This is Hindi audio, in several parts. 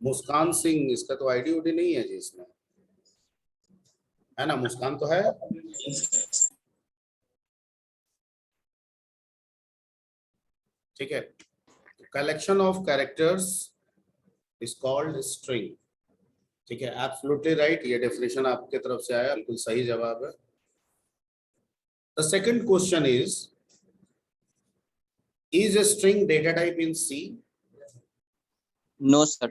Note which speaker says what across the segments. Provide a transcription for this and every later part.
Speaker 1: मुस्कान सिंह, इसका तो आईडी उडी नहीं है जी इसमें, है ना? मुस्कान तो है। ठीक है, collection of characters is called string. ठीक है, एब्सोल्युटली राइट, ये डेफिनेशन आपके तरफ से आया, बिल्कुल सही जवाब है। The second question is a string data type in C?
Speaker 2: No, sir.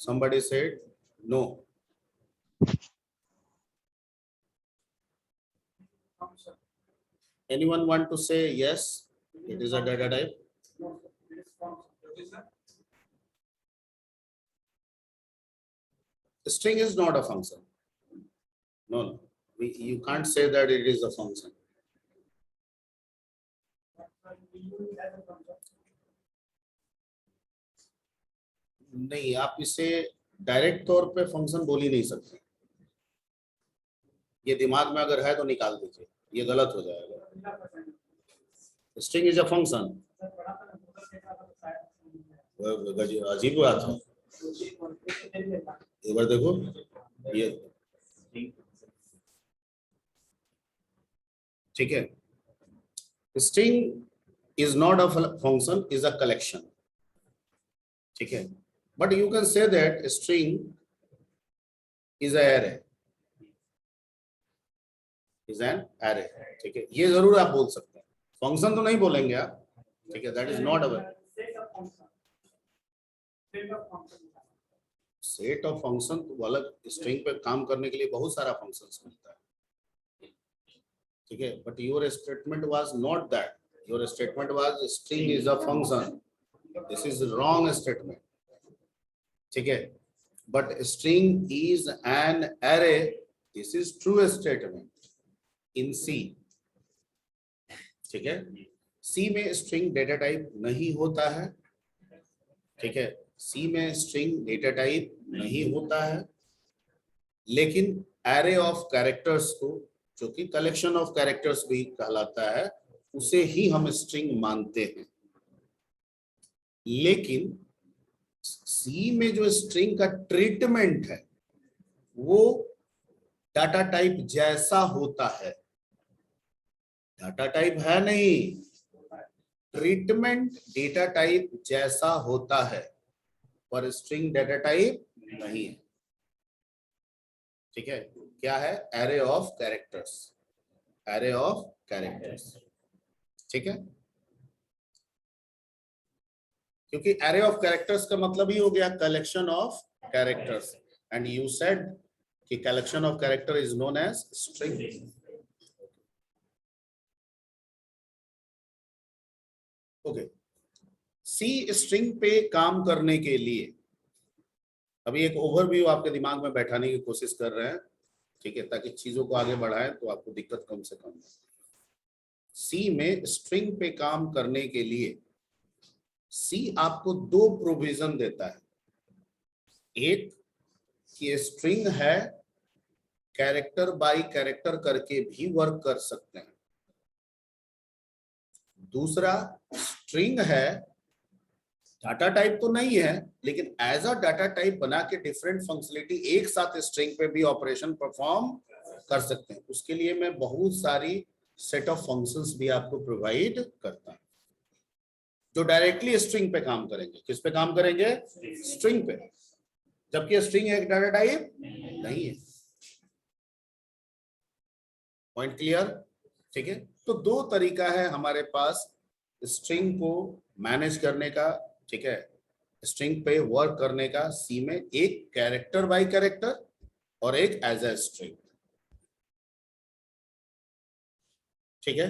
Speaker 1: Somebody said no. Anyone want to say yes, it is a data type? The string is not a function. No, no. You can't say that it is a function. नहीं, आप इसे डायरेक्ट तौर पे फंक्शन बोल ही नहीं सकते। ये दिमाग में अगर है तो निकाल दीजिए, ये गलत हो जाएगा। String is a function. अजीब बात है, एक बार देखो ये। ठीक है, string is not a function, is a collection. ठीक है, but you can say that string is a array, is an array। ठीक है, ये जरूर आप बोल सकते हैं, फंक्शन तो नहीं बोलेंगे आप। ठीक है, that is not a set of function. तो अलग स्ट्रिंग पे काम करने के लिए बहुत सारा फंक्शंस मिलता है। ठीक है, but your statement was not that, your statement was string is a function. This is wrong statement. ठीक है, but string is an array, this is true statement in C. ठीक है, सी में स्ट्रिंग डेटा टाइप नहीं होता है। ठीक है, सी में स्ट्रिंग डेटा टाइप नहीं होता है, लेकिन एरे ऑफ कैरेक्टर्स को, जो कि कलेक्शन ऑफ कैरेक्टर्स भी कहलाता है, उसे ही हम स्ट्रिंग मानते हैं। लेकिन सी में जो स्ट्रिंग का ट्रीटमेंट है वो डाटा टाइप जैसा होता है। डाटा टाइप है नहीं, ट्रीटमेंट डेटा टाइप जैसा होता है, पर स्ट्रिंग डेटा टाइप नहीं है। ठीक है, क्या है? Array of characters, array of characters. ठीक है, क्योंकि एरे ऑफ कैरेक्टर्स का मतलब ही हो गया collection of characters, and you said कि collection of character is known as string. Okay, C string पे काम करने के लिए अभी एक ओवरव्यू आपके दिमाग में बैठाने की कोशिश कर रहे हैं। ठीक है, ताकि चीजों को आगे बढ़ाएं तो आपको दिक्कत कम से कम। सी में स्ट्रिंग पे काम करने के लिए सी आपको दो प्रोविजन देता है। एक कि स्ट्रिंग है, कैरेक्टर बाय कैरेक्टर करके भी वर्क कर सकते हैं। दूसरा, स्ट्रिंग है, डाटा टाइप तो नहीं है, लेकिन एज अ डाटा टाइप बना के डिफरेंट फंक्शनलिटी एक साथ स्ट्रिंग पे भी ऑपरेशन परफॉर्म कर सकते हैं। उसके लिए मैं बहुत सारी सेट ऑफ फंक्शंस भी आपको प्रोवाइड करता हूं, जो डायरेक्टली स्ट्रिंग पे काम करेंगे। किस पे काम करेंगे? स्ट्रिंग पे, जबकि स्ट्रिंग एक डाटा टाइप नहीं है। Point clear? ठीक है, तो दो तरीका है हमारे पास स्ट्रिंग को मैनेज करने का। ठीक है, स्ट्रिंग पे वर्क करने का सी में, एक कैरेक्टर बाय कैरेक्टर और एक एज ए स्ट्रिंग। ठीक है,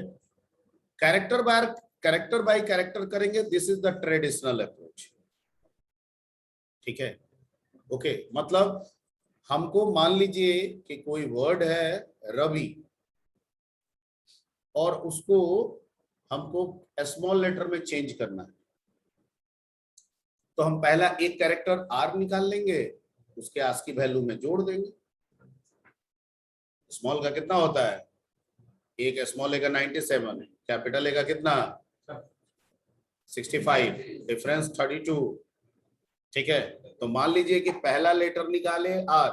Speaker 1: कैरेक्टर बाय कैरेक्टर करेंगे, this is the traditional approach. ठीक है, ओके, मतलब हमको मान लीजिए कि कोई वर्ड है रवि, और उसको हमको स्मॉल लेटर में चेंज करना है, तो हम पहला एक कैरेक्टर आर निकाल लेंगे, उसके आस की वैल्यू में जोड़ देंगे। स्मॉल का कितना होता है? एक स्मॉल ए का 97, कैपिटल ए का कितना? 65, डिफरेंस 32। ठीक है, तो मान लीजिए कि पहला लेटर निकाले आर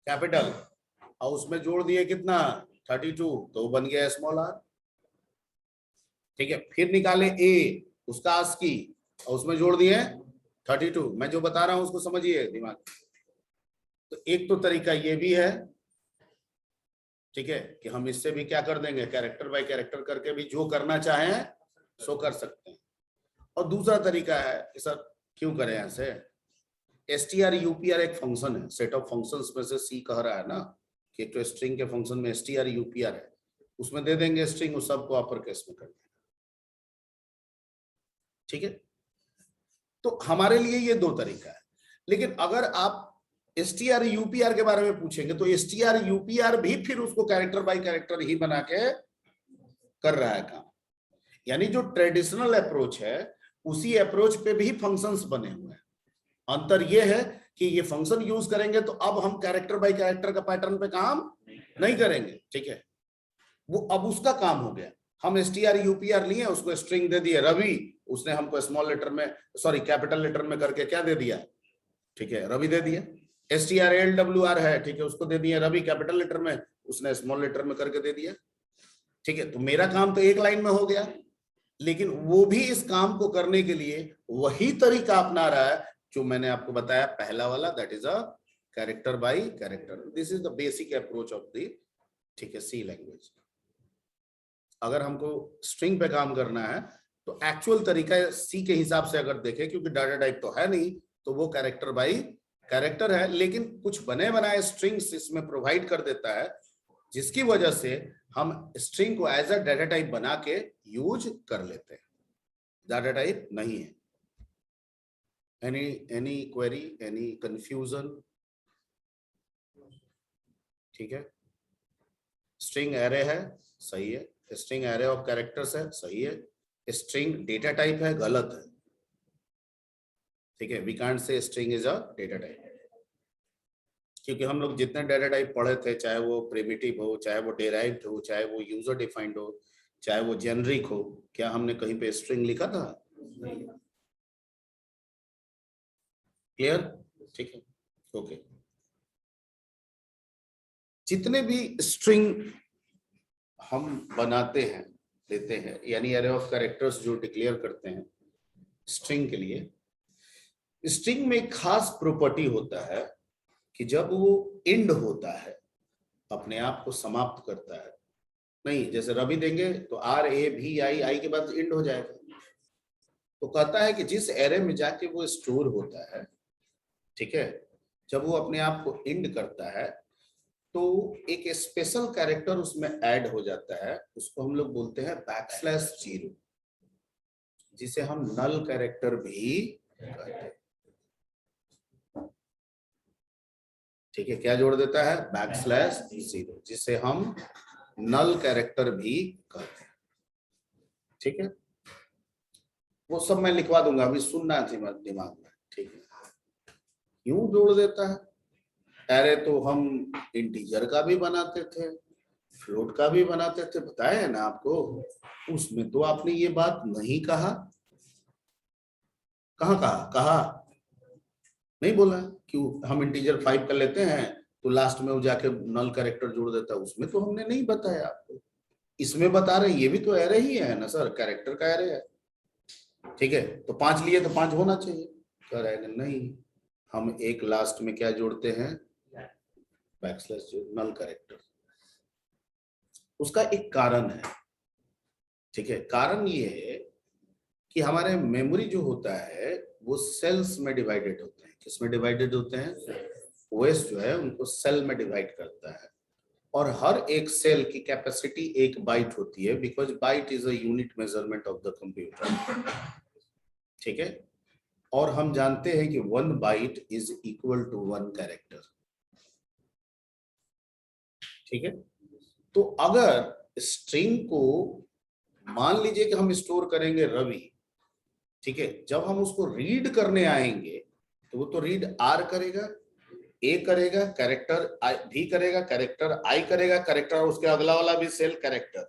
Speaker 1: कैपिटल और उसमें जोड़ दिए कितना 32, तो बन गया स्मॉल आर। ठीक है, फिर निकाले ए उसका आस्की और उसमें जोड़ दिए 32। मैं जो बता रहा हूं उसको समझिए दिमाग। तो एक तो तरीका ये भी है, ठीक है, कि हम इससे भी क्या कर देंगे, कैरेक्टर बाय कैरेक्टर करके भी जो करना चाहें सो कर सकते हैं। और दूसरा तरीका है कि सर क्यों करें ऐसे, str upr एक फंक्शन है, सेट ऑफ फंक्शंस में से सी कह रहा है ना कि तो स्ट्रिंग के फंक्शन में str upr है, उसमें दे देंगे स्ट्रिंग, उस सबको अपर केस में कर देंगे। ठीक है, तो हमारे लिए ये दो तरीका है। लेकिन अगर आप str upr के बारे में पूछेंगे तो str upr भी फिर उसको कैरेक्टर बाय कैरेक्टर ही बना के कर रहा है काम। यानी जो ट्रेडिशनल अप्रोच है उसी अप्रोच पे भी फंक्शंस बने हुए हैं। अंतर यह है कि ये फंक्शन यूज करेंगे तो अब हम कैरेक्टर बाय कैरेक्टर का पैटर्न पे काम नहीं करेंगे। ठीक है, वो अब उसका काम हो गया। हम str upr लिए, उसको स्ट्रिंग दे दिए रवि, उसने हमको स्मॉल लेटर में सॉरी कैपिटल लेटर में करके क्या दे दिया, ठीक है, रवि दे दिया। strlwr है, ठीक है, उसको दे दिया रवि कैपिटल लेटर में, उसने स्मॉल लेटर में करके दे दिया। ठीक है, तो मेरा काम तो एक लाइन में हो गया, लेकिन वो भी इस काम को करने के लिए वही तरीका अपना रहा है जो मैंने आपको बताया पहला वाला, that is a character by character. This is the basic approach of the, ठीक है, सी लैंग्वेज। अगर हमको स्ट्रिंग पे काम करना है तो एक्चुअल तरीका सी के हिसाब से अगर देखें, क्योंकि डाटा टाइप तो है नहीं, तो वो कैरेक्टर बाय कैरेक्टर है, लेकिन कुछ बने बनाए स्ट्रिंग्स इसमें प्रोवाइड कर देता है, जिसकी वजह से हम स्ट्रिंग को एज अ डाटा टाइप बना के यूज कर लेते हैं। डाटा टाइप नहीं है। Any query, any confusion? ठीक है, स्ट्रिंग एरे है, सही है। स्ट्रिंग एरे ऑफ कैरेक्टर्स है, सही है। स्ट्रिंग डेटा टाइप है, गलत है। ठीक है, we can't say string is a data type, क्योंकि हम लोग जितने डेटा टाइप पढ़े थे, चाहे वो प्रिमिटिव हो, चाहे वो डेराइव्ड हो, चाहे वो यूजर डिफाइंड हो, चाहे वो जेनरिक हो, क्या हमने कहीं पे स्ट्रिंग लिखा था? क्लियर? ठीक है, ओके। जितने भी स्ट्रिंग हम बनाते हैं, लेते हैं, यानी एरे ऑफ कैरेक्टर्स जो डिक्लेयर करते हैं स्ट्रिंग के लिए, स्ट्रिंग में एक खास प्रॉपर्टी होता है कि जब वो एंड होता है, अपने आप को समाप्त करता है, नहीं जैसे रवि देंगे तो आर ए भी आई के बाद एंड हो जाएगा, तो कहता है कि जिस एरे में जाके वो स्टोर होता है, ठीक है, जब वो अपने आप को एंड करता है तो एक स्पेशल कैरेक्टर उसमें ऐड हो जाता है, उसको हम लोग बोलते हैं \0, जिसे हम नल कैरेक्टर भी कहते हैं। ठीक है, क्या जोड़ देता है? \0, जिसे हम नल कैरेक्टर भी कहते हैं। ठीक है, वो सब मैं लिखवा दूंगा, अभी सुनना थी दिमाग में। ठीक है, क्यों जोड़ देता है? एरे तो हम इंटीजर का भी बनाते थे, फ्लोट का भी बनाते थे, बताया है ना आपको। उसमें तो आपने ये बात नहीं कहा। कहाँ कहा नहीं बोला। क्यों हम इंटीजर 5 कर लेते हैं तो लास्ट में वो जाके नल कैरेक्टर जोड़ देता है, उसमें तो हमने नहीं बताया आपको। इसमें बता रहे, ये भी तो एरे ही है ना सर, कैरेक्टर का एरे है। ठीक है, तो 5 लिए तो 5 होना चाहिए, कह रहेगा नहीं, हम एक लास्ट में क्या जोड़ते हैं? \, नल कैरेक्टर। उसका एक कारण है। ठीक है, कारण ये है कि हमारे मेमोरी जो होता है वो सेल्स में डिवाइडेड होते हैं। किस में डिवाइडेड होते हैं? ओएस जो है उनको सेल में डिवाइड करता है, और हर एक सेल की कैपेसिटी 1 बाइट होती है, because byte is a unit measurement of the computer. ठीक है, और हम जानते हैं कि 1 byte is equal to 1 character. ठीक है, तो अगर स्ट्रिंग को मान लीजिए कि हम स्टोर करेंगे रवि, ठीक है, जब हम उसको रीड करने आएंगे तो वो तो रीड आर करेगा, ए करेगा, कैरेक्टर आई भी करेगा, कैरेक्टर आई करेगा, कैरेक्टर उसके अगला वाला भी सेल कैरेक्टर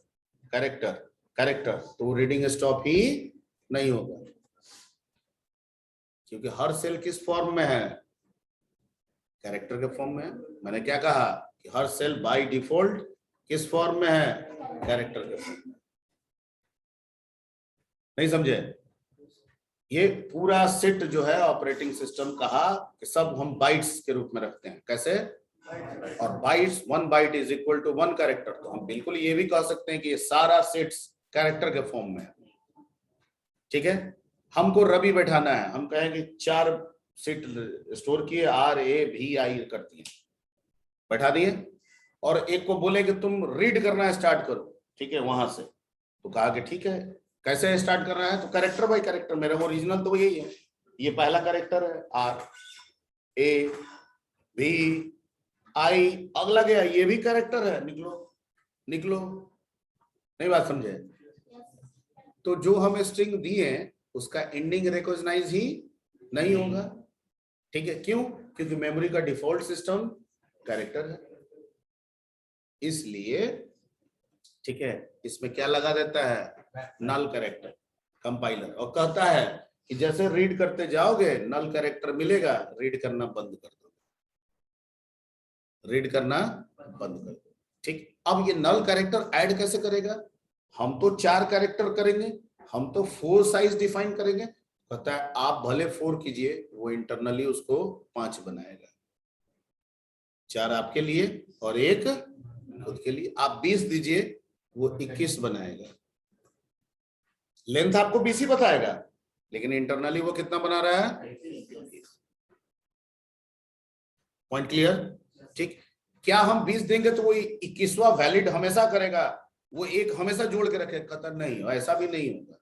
Speaker 1: कैरेक्टर कैरेक्टर, तो रीडिंग स्टॉप ही नहीं होगा, क्योंकि हर सेल किस फॉर्म में है, कैरेक्टर के फॉर्म में है। मैंने क्या कहा कि हर सेल बाय डिफॉल्ट किस फॉर्म में है, कैरेक्टर के फॉर्म में। नहीं समझे? ये पूरा सेट जो है ऑपरेटिंग सिस्टम कहा कि सब हम बाइट्स के रूप में रखते हैं। कैसे? और bytes, 1 byte is equal to 1 character. तो हम बिल्कुल ये भी कह सकते हैं कि ये सारा सेट्स कैरेक्टर के फॉर्म में है। ठीक है, हमको रवि बैठाना है, हम कहेंगे 4 सीट स्टोर किए, RAVI कर दिए, बैठा दिए, और एक को बोले कि तुम रीड करना स्टार्ट करो, ठीक है, वहां से। तो कहा कि ठीक है, कैसे स्टार्ट करना है, तो कैरेक्टर बाय कैरेक्टर, मेरा ओरिजिनल तो यही है, ये पहला कैरेक्टर है RAVI, अगला गया, ये भी कैरेक्टर है, निकलो निकलो। नहीं बात समझे? तो जो हम स्ट्रिंग दिए उसका एंडिंग रिकॉग्नाइज ही नहीं होगा। ठीक है, क्यों? क्योंकि मेमोरी का डिफॉल्ट सिस्टम कैरेक्टर है, इसलिए ठीक है, इसमें क्या लगा देता है, नल कैरेक्टर कंपाइलर, और कहता है कि जैसे रीड करते जाओगे नल कैरेक्टर मिलेगा, रीड करना बंद कर दो, रीड करना बंद कर दो। ठीक, अब ये नल कैरेक्टर ऐड कैसे करेगा? हम तो 4 कैरेक्टर करेंगे, हम तो 4 साइज डिफाइन करेंगे। कहता है आप भले 4 कीजिए, वो इंटरनली उसको 5 बनाएगा, 4 आपके लिए और 1 खुद के लिए। आप 20 दीजिए, वो 21 बनाएगा। लेंथ आपको 20 ही बताएगा, लेकिन इंटरनली वो कितना बना रहा है, 21। Point clear? ठीक, क्या हम 20 देंगे तो वो 21वां वैलिड हमेशा करेगा, वो 1 हमेशा जोड़ के रखे? कहता नहीं, ऐसा भी नहीं होगा।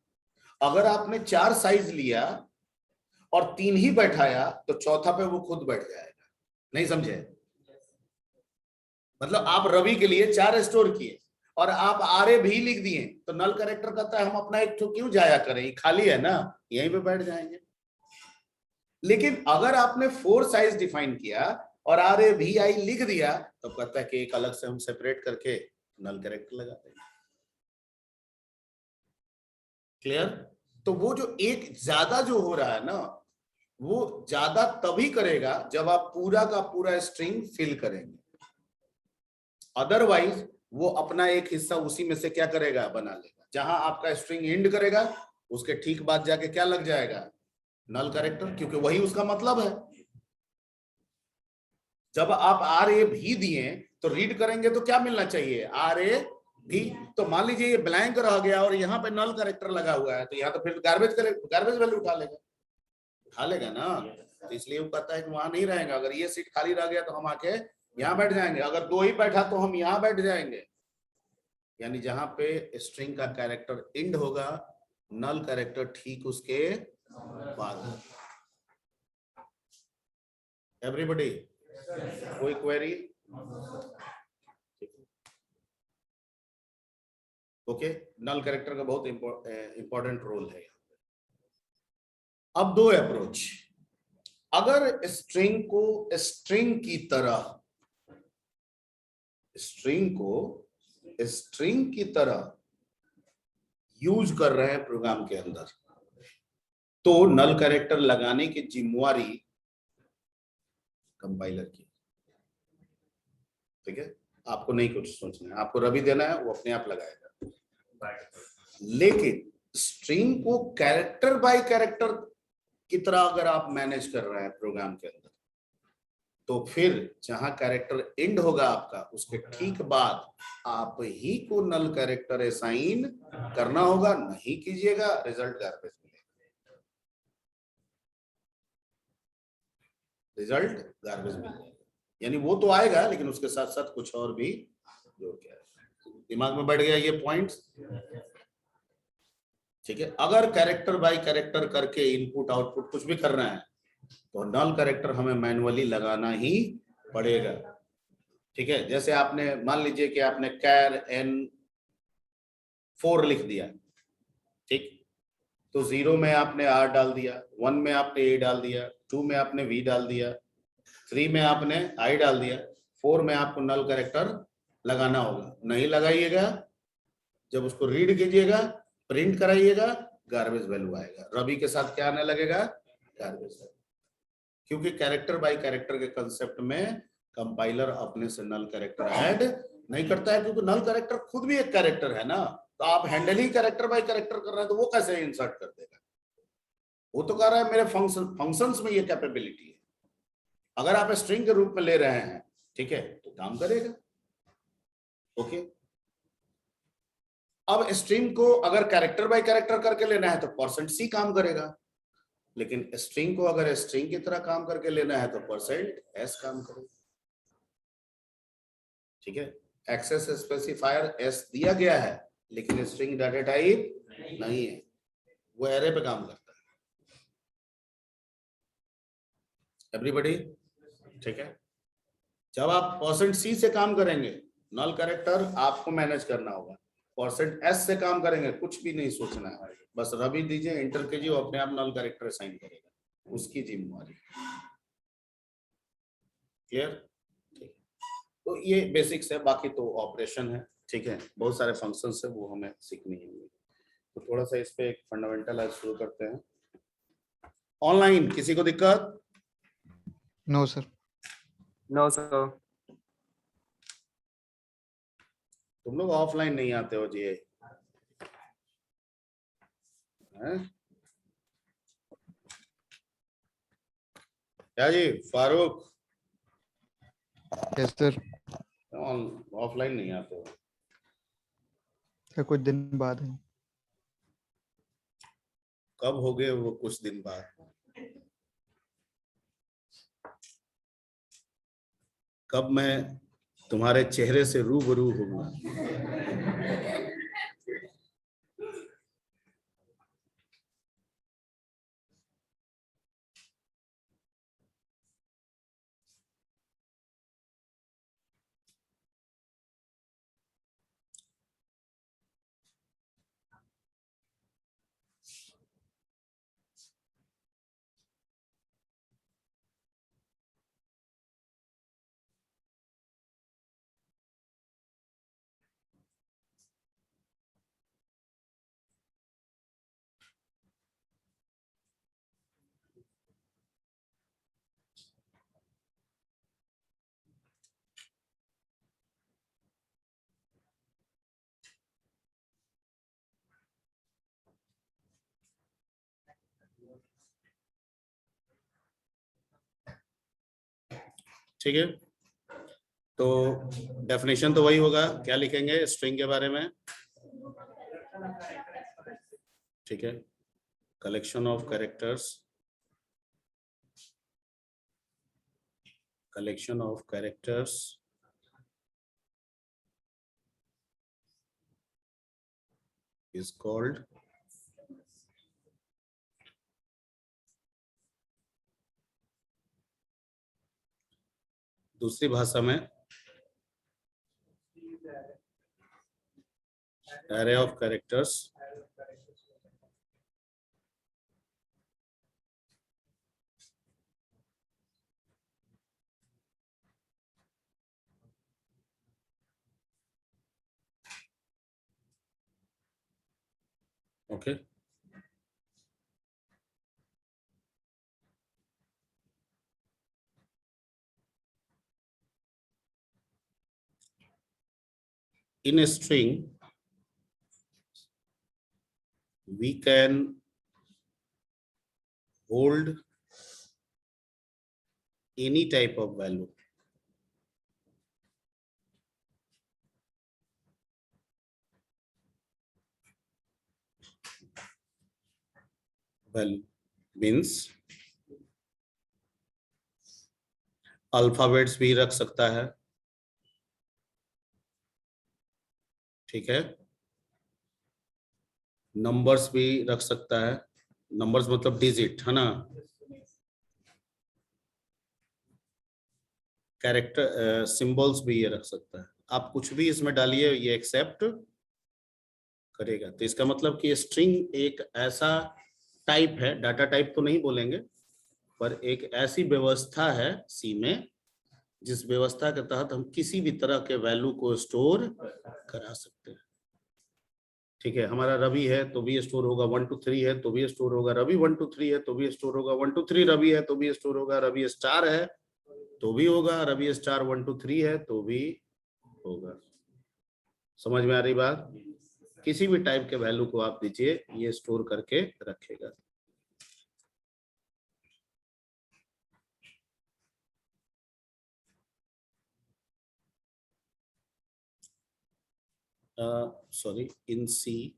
Speaker 1: अगर आपने 4 साइज लिया और 3 ही बैठाया तो चौथा पे वो खुद बैठ जाएगा। नहीं समझे? मतलब आप रवि के लिए 4 स्टोर किए और आप RA भी लिख दिए, तो नल कैरेक्टर कहता है हम अपना एक तो क्यों जाया करें, ये खाली है ना, यहीं पे बैठ जाएंगे। लेकिन अगर आपने 4 साइज डिफाइन किया और RAVI लिख दिया, तो कहता है कि एक अलग से हम सेपरेट करके नल कैरेक्टर लगा देंगे। क्लियर? तो वो जो एक ज्यादा जो हो रहा है ना, वो ज्यादा तभी करेगा जब आप पूरा का पूरा स्ट्रिंग फिल करेंगे। अदरवाइज वो अपना एक हिस्सा उसी में से क्या करेगा, बना लेगा। जहां आपका स्ट्रिंग एंड करेगा उसके ठीक बाद जाके क्या लग जाएगा, नल कैरेक्टर, क्योंकि वही उसका मतलब है। जब आप RA भी दिए तो रीड करेंगे तो क्या मिलना चाहिए, RA भी। तो मान लीजिए ये ब्लैंक रह गया और यहाँ पे नल कैरेक्टर लगा हुआ है, तो यहाँ तो फिर गार्बेज वैल्यू उठा लेगा ना। तो इसलिए वो कहता है कि वहां नहीं रहेगा। अगर ये सीट खाली रह गया तो हम आके यहाँ बैठ जाएंगे, अगर 2 ही बैठा तो हम यहाँ बैठ जाएंगे। यानी जहां पे स्ट्रिंग का कैरेक्टर एंड होगा, नल कैरेक्टर ठीक उसके बाद। एवरीबॉडी, कोई क्वेरी? ओके, नल कैरेक्टर का बहुत इंपॉर्टेंट रोल है। अब 2 अप्रोच। अगर स्ट्रिंग को स्ट्रिंग की तरह यूज कर रहे हैं प्रोग्राम के अंदर, तो नल कैरेक्टर लगाने की जिम्मेवारी कंपाइलर की। ठीक है, आपको नहीं कुछ सोचना है, आपको रवि देना है, वो अपने आप लगाएगा। लेकिन स्ट्रिंग को कैरेक्टर बाय कैरेक्टर की तरह अगर आप मैनेज कर रहे हैं प्रोग्राम के अंदर, तो फिर जहां कैरेक्टर एंड होगा आपका, उसके ठीक बाद आप ही को नल कैरेक्टर असाइन करना होगा। नहीं कीजिएगा, रिजल्ट गार्बेज मिलेगा। यानी वो तो आएगा, लेकिन उसके साथ साथ कुछ और भी जोड़ के आएगा। दिमाग में बैठ गया ये पॉइंट्स? ठीक है, अगर कैरेक्टर बाय कैरेक्टर करके इनपुट आउटपुट कुछ भी कर रहे हैं, तो नल कैरेक्टर हमें मैन्युअली लगाना ही पड़ेगा। ठीक है, जैसे आपने मान लीजिए कि आपने कैर N4 लिख दिया, ठीक, तो 0 में आपने R डाल दिया, 1 में आपने A डाल दिया, 2 में आपने V डाल दिया, 3 में आपने I डाल दिया, 4 में आपको नल कैरेक्टर लगाना होगा। नहीं लगाइएगा, जब उसको रीड कीजिएगा, प्रिंट कराइएगा, गार्बेज वैल्यू आएगा, रवि के साथ क्या आने लगेगा, गार्बेज वैल्यू। क्योंकि कैरेक्टर बाय कैरेक्टर के कंसेप्ट में कंपाइलर अपने से नल कैरेक्टर ऐड नहीं करता है, क्योंकि नल कैरेक्टर खुद भी एक कैरेक्टर है ना, तो आप handle he character by character कर रहे हैं, तो वो कैसे इंसर्ट कर देगा? वो तो कह रहा है मेरे फंक्शंस में ये कैपेबिलिटी है। अगर आप स्ट्रिंग के रूप में ले रहे हैं, ठीक है, तो काम करेगा। ओके, अब स्ट्रिंग को अगर कैरेक्टर बाय कैरेक्टर करके लेना है तो %c काम करेगा, लेकिन स्ट्रिंग को अगर स्ट्रिंग की तरह काम करके लेना है तो %s काम करेगा। ठीक है, एक्सेस स्पेसिफायर s दिया गया है, लेकिन स्ट्रिंग डाटा टाइप नहीं है, वो एरे पे काम करता है। एवरीबॉडी ठीक है? जब आप %c से काम करेंगे, नल कैरेक्टर आपको मैनेज करना होगा, %s से काम करेंगे, कुछ भी नहीं सोचना है, बस रवि दीजिए, एंटर कीजिए, वो अपने आप नल कैरेक्टर असाइन करेगा, उसकी जिम्मेवारी। क्लियर? ठीक, तो ये बेसिक्स है, बाकी तो ऑपरेशन है। ठीक है, बहुत सारे फंक्शंस है, वो हमें सीखनी है। तो थोड़ा सा इस पे एक फंडामेंटल आज शुरू करते हैं। ऑनलाइन किसी को दिक्कत?
Speaker 3: No sir.
Speaker 4: No sir.
Speaker 1: तुम लोग ऑफलाइन नहीं आते हो जी, हैं? क्या जी फारूक,
Speaker 3: यस सर।
Speaker 1: ऑफलाइन नहीं आते हो?
Speaker 3: सर कुछ दिन बाद है।
Speaker 1: कब हो गए वो कुछ दिन बाद? कब मैं तुम्हारे चेहरे से रूबरू होऊंगा? ठीक है, तो डेफिनेशन तो वही होगा, क्या लिखेंगे स्ट्रिंग के बारे में? ठीक है, collection of characters, collection of characters is called दूसरी भाषा में array of characters। Okay, in a string we can hold any type of value, value means alphabets भी रख सकता है, ठीक है, नंबर्स भी रख सकता है, नंबर्स मतलब डिजिट है ना, कैरेक्टर सिंबल्स भी ये रख सकता है, आप कुछ भी इसमें डालिए ये एक्सेप्ट करेगा। तो इसका मतलब कि स्ट्रिंग एक ऐसा टाइप है, डाटा टाइप तो नहीं बोलेंगे, पर एक ऐसी व्यवस्था है सी में जिस व्यवस्था के तहत हम किसी भी तरह के वैल्यू को स्टोर करा सकते हैं। ठीक है, हमारा रवि है तो भी स्टोर होगा, 1 to 3 है तो भी स्टोर होगा, रवि 1 to 3 है तो भी स्टोर होगा, 1 to 3 रवि है तो भी स्टोर होगा, रवि स्टार है तो भी होगा, रवि स्टार 1 to 3 है तो भी होगा। समझ में आ रही बात? किसी भी टाइप के वैल्यू को आप दीजिए, ये स्टोर करके रखेगा। sorry, in C,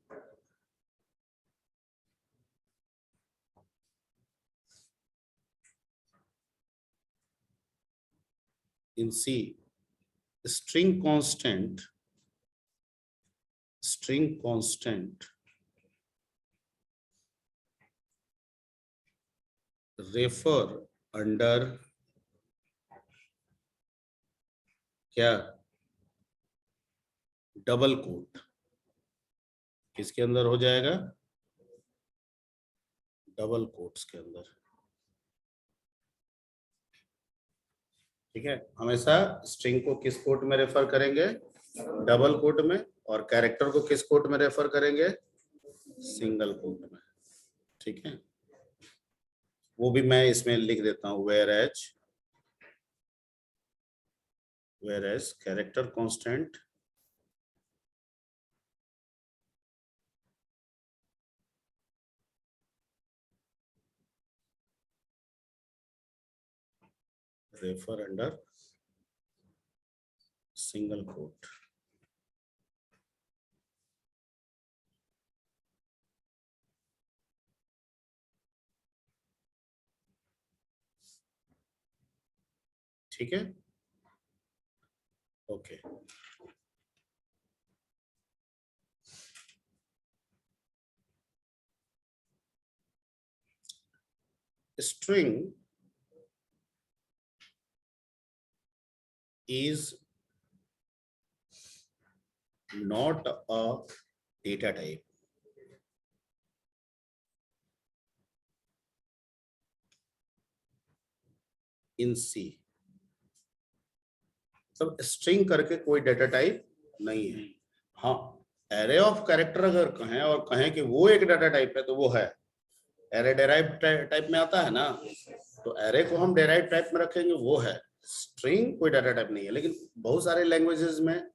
Speaker 1: string constant refer under क्या, डबल कोट, किसके अंदर हो जाएगा, डबल कोट्स के अंदर। ठीक है, हमेशा स्ट्रिंग को किस कोट में रेफर करेंगे, डबल कोट में, और कैरेक्टर को किस कोट में रेफर करेंगे, सिंगल कोट में। ठीक है, वो भी मैं इसमें लिख देता हूं, where as character constant refer under single quote. ठीक है, okay. String is not a data type. In C, सब स्ट्रिंग करके कोई डेटा टाइप नहीं है। हाँ, एरे ऑफ कैरेक्टर अगर कहें और कहें कि वो एक डाटा टाइप है तो वो है, एरे डेराइव टाइप में आता है ना, तो एरे को हम डेराइव टाइप में रखेंगे, वो है। स्ट्रिंग कोई डाटा टाइप नहीं है, लेकिन बहुत सारे लैंग्वेजेस में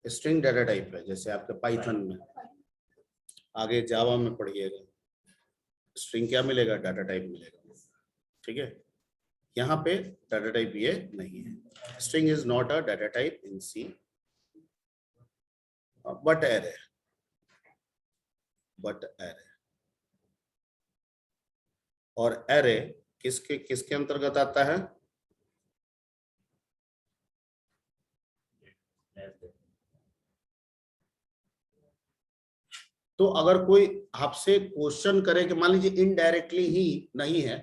Speaker 1: स्ट्रिंग डाटा टाइप है, जैसे आपके पाइथन में, आगे जावा में पढ़िएगा, स्ट्रिंग क्या मिलेगा, डाटा टाइप मिलेगा। ठीक है, यहाँ पे डाटा टाइप ये नहीं है। String is not a data type in C, but array, और एरे किसके किसके अंतर्गत आता है, तो अगर कोई आपसे क्वेश्चन करे कि मान लीजिए इनडायरेक्टली ही नहीं है,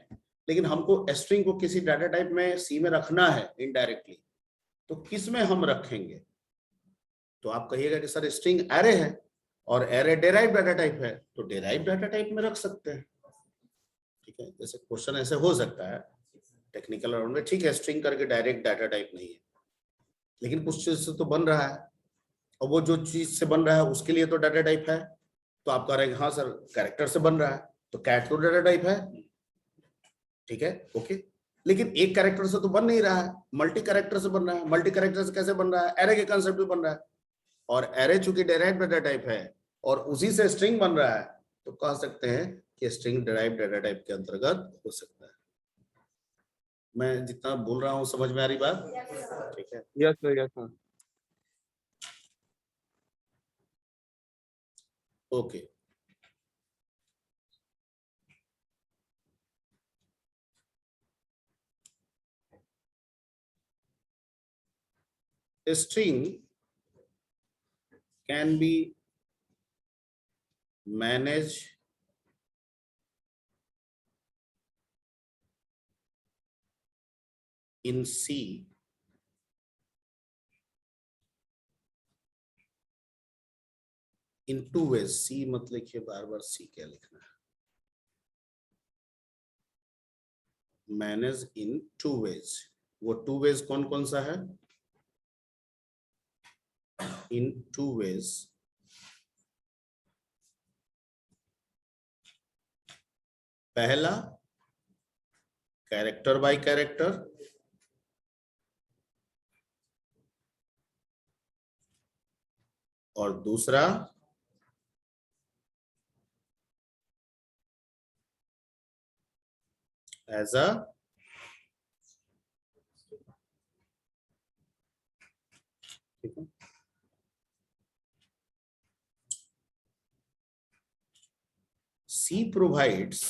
Speaker 1: लेकिन हमको स्ट्रिंग को किसी डाटा टाइप में सी में रखना है इनडायरेक्टली, तो किस में हम रखेंगे, तो आप कहिएगा कि सर स्ट्रिंग एरे है और एरे डेराइव डाटा टाइप है, तो डेराइव डाटा टाइप में रख सकते हैं। ठीक है, जैसे क्वेश्चन ऐसे हो सकता है टेक्निकल राउंड में, ठीक है स्ट्रिंग करके डायरेक्ट डाटा टाइप नहीं है, लेकिन कुछ चीज से तो बन रहा है, और वो जो चीज से बन रहा है उसके लिए तो डाटा टाइप है। तो आप कह रहे हैं हाँ सर कैरेक्टर से बन रहा है, तो कैट तो डाटा टाइप है। ठीक है, ओके, लेकिन एक कैरेक्टर से तो बन नहीं रहा है, मल्टी कैरेक्टर से बन रहा है। मल्टी कैरेक्टर से कैसे बन रहा है, एरे के कंसेप्ट में बन रहा है, और एरे चूंकि डेराइव डाटा टाइप है और उसी से स्ट्रिंग बन रहा है, तो कह सकते हैं कि स्ट्रिंग डेराइव डाटा टाइप के अंतर्गत हो सकता है। मैं जितना बोल रहा हूँ समझ में आ रही बात? ठीक है,
Speaker 4: Yes, sir. Yes, sir.
Speaker 1: Okay. A string can be managed in C in two ways. C मत लिखिए बार बार, C क्या लिखना है, मैनेज इन टू वेज। वो टू वेज कौन कौन सा है, इन टू वेज पहला कैरेक्टर बाय कैरेक्टर, और दूसरा as a C provides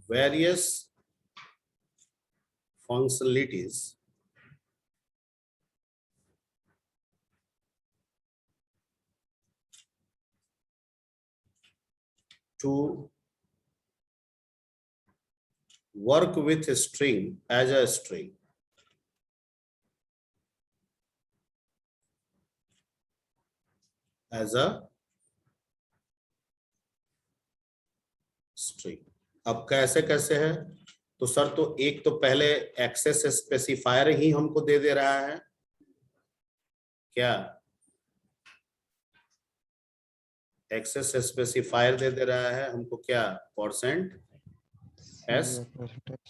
Speaker 1: various functionalities to work with a string as a string. As a string. अब कैसे कैसे है? तो सर तो एक तो पहले एक्सेस स्पेसिफायर ही हमको दे दे रहा है क्या? एक्सेस स्पेसिफायर दे रहा है हमको क्या? %s।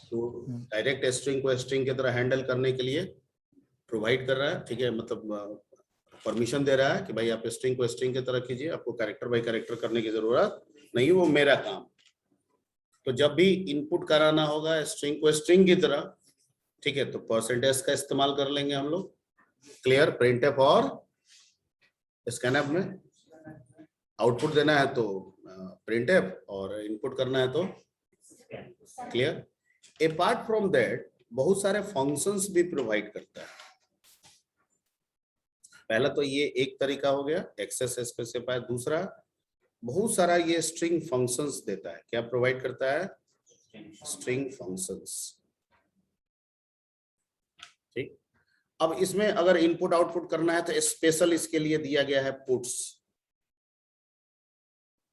Speaker 1: तो डायरेक्ट स्ट्रिंग को स्ट्रिंग की तरह हैंडल करने के लिए प्रोवाइड कर रहा है, ठीक है, मतलब परमिशन दे रहा है कि भाई आप स्ट्रिंग को स्ट्रिंग की तरह कीजिए, आपको कैरेक्टर बाय कैरेक्टर करने की जरूरत नहीं, वो मेरा काम। तो जब भी इनपुट कराना होगा स्ट्रिंग को स्ट्रिंग की तरह, ठीक है, तो % का इस्तेमाल कर लेंगे हम लोग। क्लियर? प्रिंटफ और स्कैनफ में आउटपुट देना है तो प्रिंटफ, और इनपुट करना है तो क्लियर। अपार्ट फ्रॉम दैट बहुत सारे फंक्शंस भी प्रोवाइड करता है। पहला तो ये एक तरीका हो गया एक्सेस स्पेसिफायर, दूसरा बहुत सारा ये स्ट्रिंग फंक्शंस देता है। क्या प्रोवाइड करता है? String functions. ठीक, अब इसमें अगर इनपुट आउटपुट करना है तो स्पेशल इसके लिए दिया गया है पुट्स।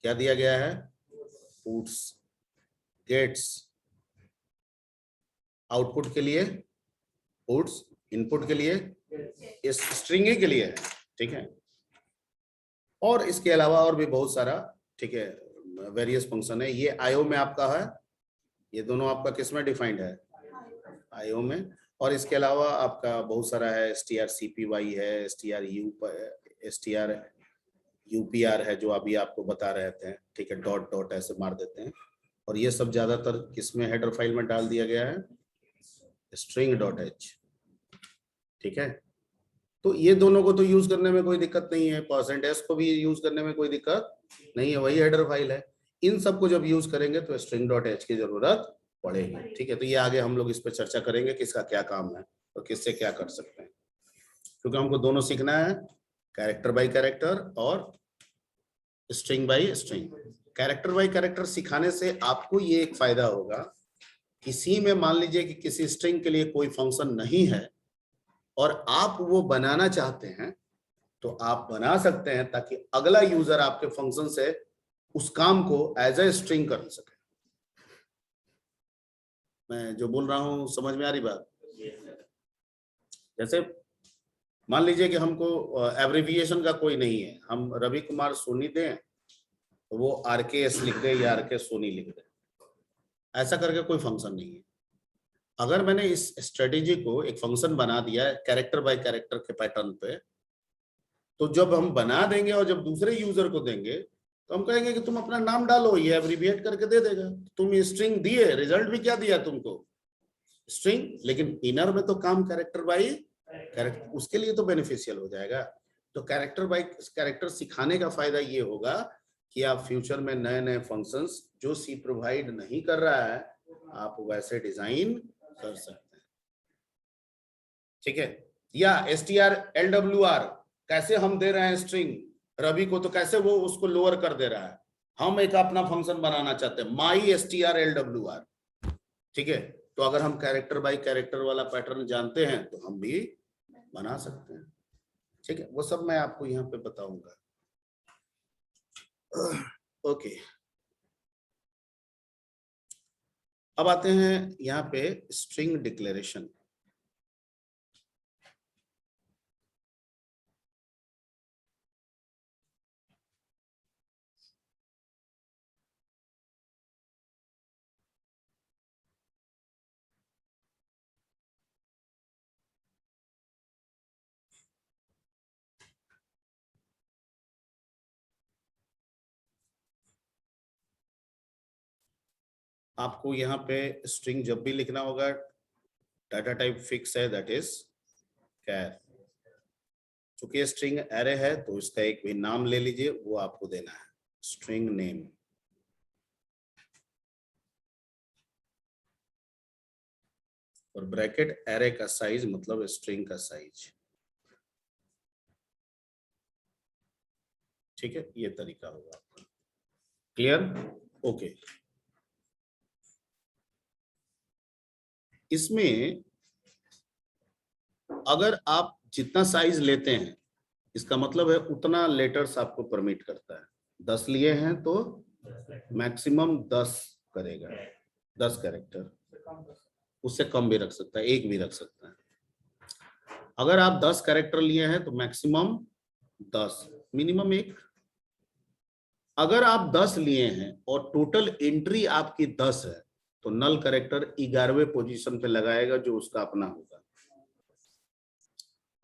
Speaker 1: क्या दिया गया है? पुट्स। गेट्स आउटपुट के लिए पुट्स, इनपुट के लिए इस स्ट्रिंग के लिए है, ठीक है। और इसके अलावा और भी बहुत सारा, ठीक है, वेरियस फंक्शन है। ये आईओ में आपका है, ये दोनों आपका किस में डिफाइंड है? आईओ में। और इसके अलावा आपका बहुत सारा है, strcpy है, strupr है, जो अभी आपको बता रहे थे, ठीक है, डॉट डॉट ऐसे मार देते हैं। और ये सब ज्यादातर किसमें हेडर फाइल में डाल दिया गया है? string.h, ठीक है। तो ये दोनों को तो यूज करने में कोई दिक्कत नहीं है, %s को भी यूज करने में कोई दिक्कत नहीं है, वही हेडर फाइल है। इन सबको जब यूज करेंगे तो string.h की जरूरत पड़ेगी, ठीक है। तो ये आगे हम लोग इस पर चर्चा करेंगे किसका क्या काम है और किससे क्या कर सकते हैं, क्योंकि हमको दोनों सीखना है, कैरेक्टर बाय कैरेक्टर और string by string. Character by character सिखाने से आपको ये एक फायदा होगा, किसी में मान लीजिए कि किसी स्ट्रिंग के लिए कोई फंक्शन नहीं है और आप वो बनाना चाहते हैं तो आप बना सकते हैं, ताकि अगला यूजर आपके फंक्शन से उस काम को एज ए स्ट्रिंग कर सके। मैं जो बोल रहा हूं समझ में आ रही बात? जैसे मान लीजिए कि हमको एब्रिविएशन का कोई नहीं है, हम रवि कुमार सोनी दें तो वो RKS लिख दे या RK सोनी लिख दे, ऐसा करके कोई फंक्शन नहीं है। अगर मैंने इस स्ट्रेटेजी को एक फंक्शन बना दिया है कैरेक्टर बाय कैरेक्टर के पैटर्न पे, तो जब हम बना देंगे और जब दूसरे यूजर को देंगे तो हम कहेंगे कि तुम अपना नाम डालो, ये एब्रिविएट करके दे देगा। तुम स्ट्रिंग दिए, रिजल्ट भी क्या दिया तुमको? स्ट्रिंग, लेकिन इनर में तो काम कैरेक्टर बाय कैरेक्टर, उसके लिए तो बेनिफिशियल हो जाएगा। तो कैरेक्टर बाय कैरेक्टर सिखाने का फायदा ये होगा कि आप फ्यूचर में नए नए फंक्शंस जो सी प्रोवाइड नहीं कर रहा है, आप वैसे डिजाइन कर सकते हैं, ठीक है। या strLWR कैसे हम दे रहे हैं स्ट्रिंग रवि को, तो कैसे वो उसको लोअर कर दे रहा है। हम एक अपना फंक्शन बनाना चाहते हैं my strLWR, ठीक है। तो अगर हम कैरेक्टर बाय कैरेक्टर वाला पैटर्न जानते हैं तो हम भी बना सकते हैं, ठीक है। वो सब मैं आपको यहाँ पे बताऊंगा। ओके, अब आते हैं यहाँ पे स्ट्रिंग डिक्लेरेशन। आपको यहाँ पे स्ट्रिंग जब भी लिखना होगा, डाटा टाइप फिक्स है, दैट इज कैर। चूंकि ये स्ट्रिंग एरे है तो इसका एक भी नाम ले लीजिए, वो आपको देना है, स्ट्रिंग नेम। और ब्रैकेट एरे का साइज मतलब स्ट्रिंग का साइज। ठीक है, ये तरीका होगा आपका। क्लियर? ओके। इसमें अगर आप जितना साइज लेते हैं, इसका मतलब है उतना लेटर्स आपको परमिट करता है। 10 लिए हैं तो मैक्सिमम 10 करेगा, 10 कैरेक्टर, उससे कम भी रख सकता है, एक भी रख सकता है। अगर आप 10 कैरेक्टर लिए हैं तो मैक्सिमम 10, मिनिमम 1। अगर आप 10 लिए हैं और टोटल एंट्री आपकी 10 है तो नल कैरेक्टर 11वें पोजीशन पे लगाएगा, जो उसका अपना होगा।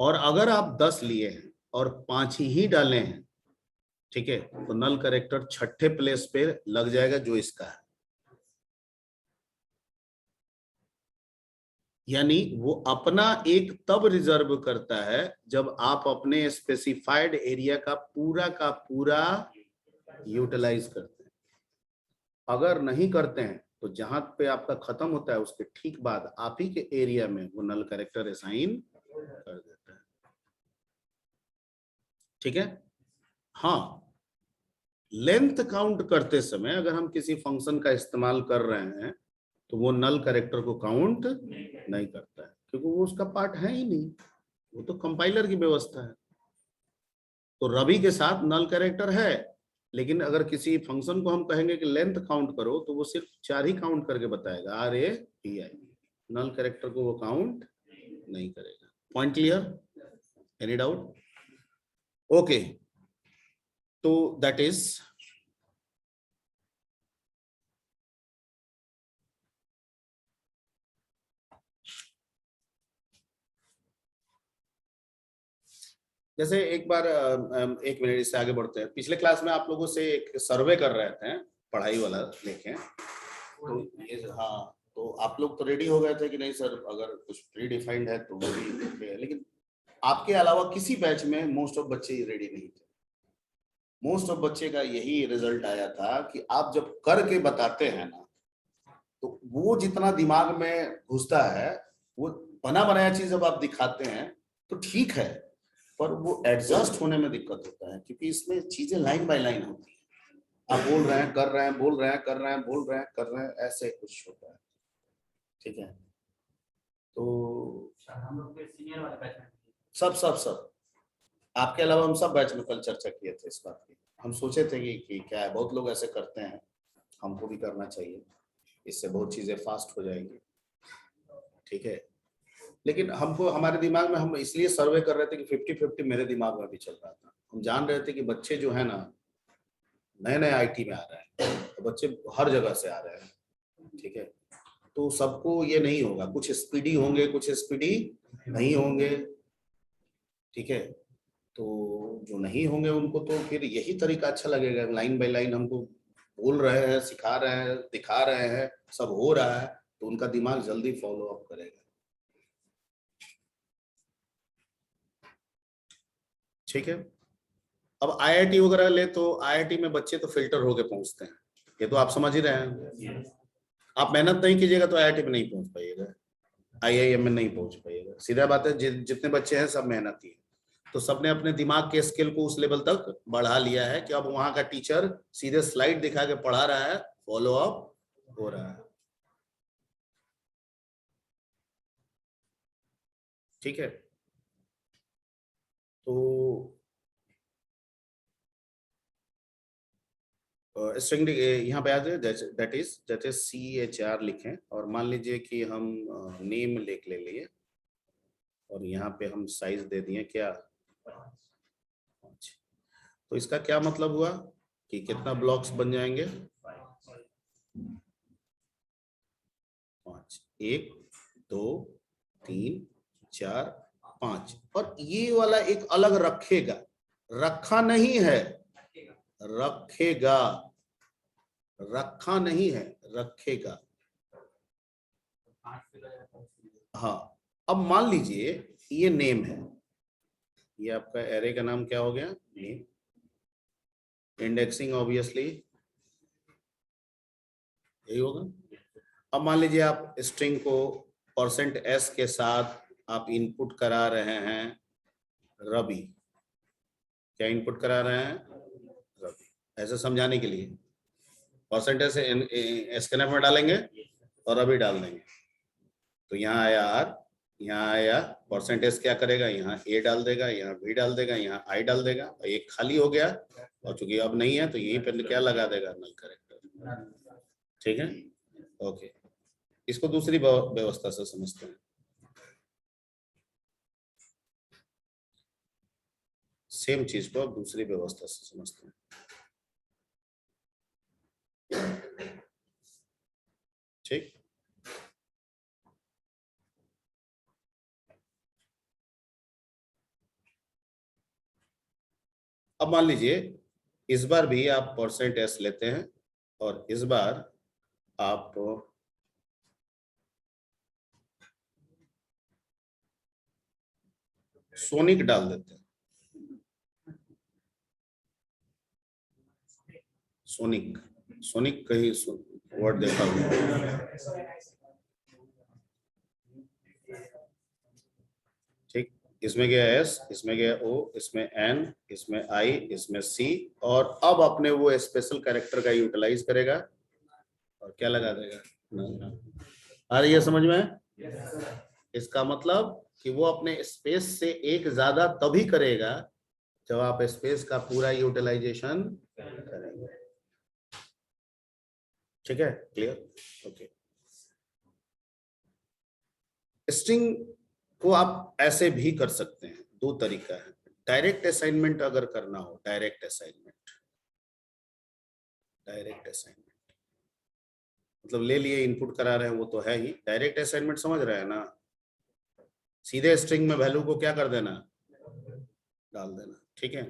Speaker 1: और अगर आप 10 लिए हैं और 5 ही डाले हैं, ठीक है, तो नल कैरेक्टर 6ठे प्लेस पे लग जाएगा, जो इसका है। यानी वो अपना एक तब रिजर्व करता है जब आप अपने स्पेसिफाइड एरिया का पूरा यूटिलाइज करते हैं। अगर नहीं करते हैं तो जहां पे आपका खत्म होता है उसके ठीक बाद आप ही के एरिया में वो नल कैरेक्टर असाइन कर देता है। ठीक है। हाँ, लेंथ काउंट करते समय अगर हम किसी फंक्शन का इस्तेमाल कर रहे हैं तो वो नल कैरेक्टर को काउंट नहीं करता है, क्योंकि वो उसका पार्ट है ही नहीं, वो तो कंपाइलर की व्यवस्था है। तो रवि के साथ नल कैरेक्टर है, लेकिन अगर किसी फंक्शन को हम कहेंगे कि लेंथ काउंट करो तो वो सिर्फ 4 ही काउंट करके बताएगा, RAPI। नल कैरेक्टर को वो काउंट नहीं करेगा। Point clear? Any doubt? Okay, तो दैट इज जैसे एक बार 1 मिनट इससे आगे बढ़ते हैं। पिछले क्लास में आप लोगों से एक सर्वे कर रहे थे, पढ़ाई वाला देखें तो ये, हाँ, तो आप लोग तो रेडी हो गए थे कि नहीं सर, अगर कुछ प्री डिफाइंड है तो वो भी ओके है, लेकिन आपके अलावा किसी बैच में मोस्ट ऑफ बच्चे रेडी नहीं थे। मोस्ट ऑफ बच्चे का यही रिजल्ट आया था कि आप जब करके बताते हैं ना, तो वो जितना दिमाग में घुसता है, वो बना बनाया चीज जब आप दिखाते हैं तो ठीक है, पर वो एडजस्ट होने में दिक्कत होता है, क्योंकि इसमें चीजें लाइन बाय लाइन होती है। आप बोल रहे हैं, कर रहे हैं, बोल रहे हैं, कर रहे हैं, बोल रहे हैं, कर रहे हैं, ऐसे कुछ होता है। ठीक है, तो
Speaker 5: हम लोग के सीनियर वाले बैच में
Speaker 1: सब आपके अलावा हम सब बैच में कल चर्चा किए थे इस बात की। हम सोचे थे कि क्या है, बहुत लोग ऐसे करते हैं, हमको भी करना चाहिए, इससे बहुत चीजें फास्ट हो जाएंगी। ठीक है, लेकिन हमको हमारे दिमाग में, हम इसलिए सर्वे कर रहे थे कि 50-50 मेरे दिमाग में भी चल रहा था। हम जान रहे थे कि बच्चे जो है ना, नए नए IT में आ रहे हैं, तो बच्चे हर जगह से आ रहे हैं। ठीक है, तो सबको ये नहीं होगा, कुछ स्पीडी होंगे, कुछ स्पीडी नहीं होंगे। ठीक है, तो जो नहीं होंगे उनको तो फिर यही तरीका अच्छा लगेगा, लाइन बाय लाइन हमको बोल रहे हैं, सिखा रहे हैं, दिखा रहे हैं, सब हो रहा है, तो उनका दिमाग जल्दी फॉलो अप करेगा। ठीक है, अब IIT वगैरह ले तो IIT में बच्चे तो फिल्टर होके पहुंचते हैं, ये तो आप समझ ही रहे हैं। आप मेहनत नहीं कीजिएगा तो IIT में नहीं पहुंच पाइएगा, IIM में नहीं पहुंच पाइएगा। सीधा बात है, जितने बच्चे हैं सब मेहनती हैं, तो सबने अपने दिमाग के स्किल को उस लेवल तक बढ़ा लिया है कि अब वहां का टीचर सीधे स्लाइड दिखा के पढ़ा रहा है, फॉलो अप हो रहा है। ठीक है, तो स्ट्रिंग यहाँ पे आ जाए, दैट इज CHR लिखें, और मान लीजिए कि हम नेम ले लिए, और यहाँ पे हम साइज दे दिए क्या, 5। तो इसका क्या मतलब हुआ कि कितना ब्लॉक्स बन जाएंगे, 5, 1 2 3 4 5। और ये वाला एक अलग रखेगा, रखा नहीं है, रखेगा, रखा नहीं है, रखेगा। हाँ, अब मान लीजिए ये नेम है, ये आपका एरे का नाम क्या हो गया, नेम। इंडेक्सिंग ऑब्वियसली यही होगा। अब मान लीजिए आप स्ट्रिंग को %s के साथ आप इनपुट करा रहे हैं रवि। क्या इनपुट करा रहे हैं, रवि। ऐसे समझाने के लिए % स्कैनर में डालेंगे और रवि डाल देंगे। तो यहाँ आया आर, यहाँ आया %s क्या करेगा, यहाँ a डाल देगा, यहाँ b डाल देगा, यहाँ i डाल देगा, और एक खाली हो गया। और चूंकि अब नहीं है तो यहीं पे क्या लगा देगा, नल करेक्टर। ठीक है, ओके। इसको दूसरी व्यवस्था से समझते हैं। सेम चीज को अब दूसरी व्यवस्था से समझते हैं। ठीक, अब मान लीजिए इस बार भी आप %s लेते हैं और इस बार आप सोनिक डाल देते हैं। सोनिक, सोनिक कहीं वर्ड देखा हुआ। ठीक, इसमें गया s, इसमें गया o, इसमें n, इसमें i, इसमें c, और अब अपने वो स्पेशल कैरेक्टर का यूटिलाइज करेगा और क्या लगा देगा। आ रही है समझ में? इसका मतलब कि वो अपने स्पेस से एक ज्यादा तभी करेगा जब आप स्पेस का पूरा यूटिलाइजेशन करेंगे। ठीक है, क्लियर, ओके। स्ट्रिंग को आप ऐसे भी कर सकते हैं, दो तरीका है। डायरेक्ट असाइनमेंट अगर करना हो, डायरेक्ट असाइनमेंट, डायरेक्ट असाइनमेंट मतलब ले लिए इनपुट करा रहे हैं, वो तो है ही। डायरेक्ट असाइनमेंट समझ रहे हैं ना, सीधे स्ट्रिंग में वैल्यू को क्या कर देना, डाल देना। ठीक है,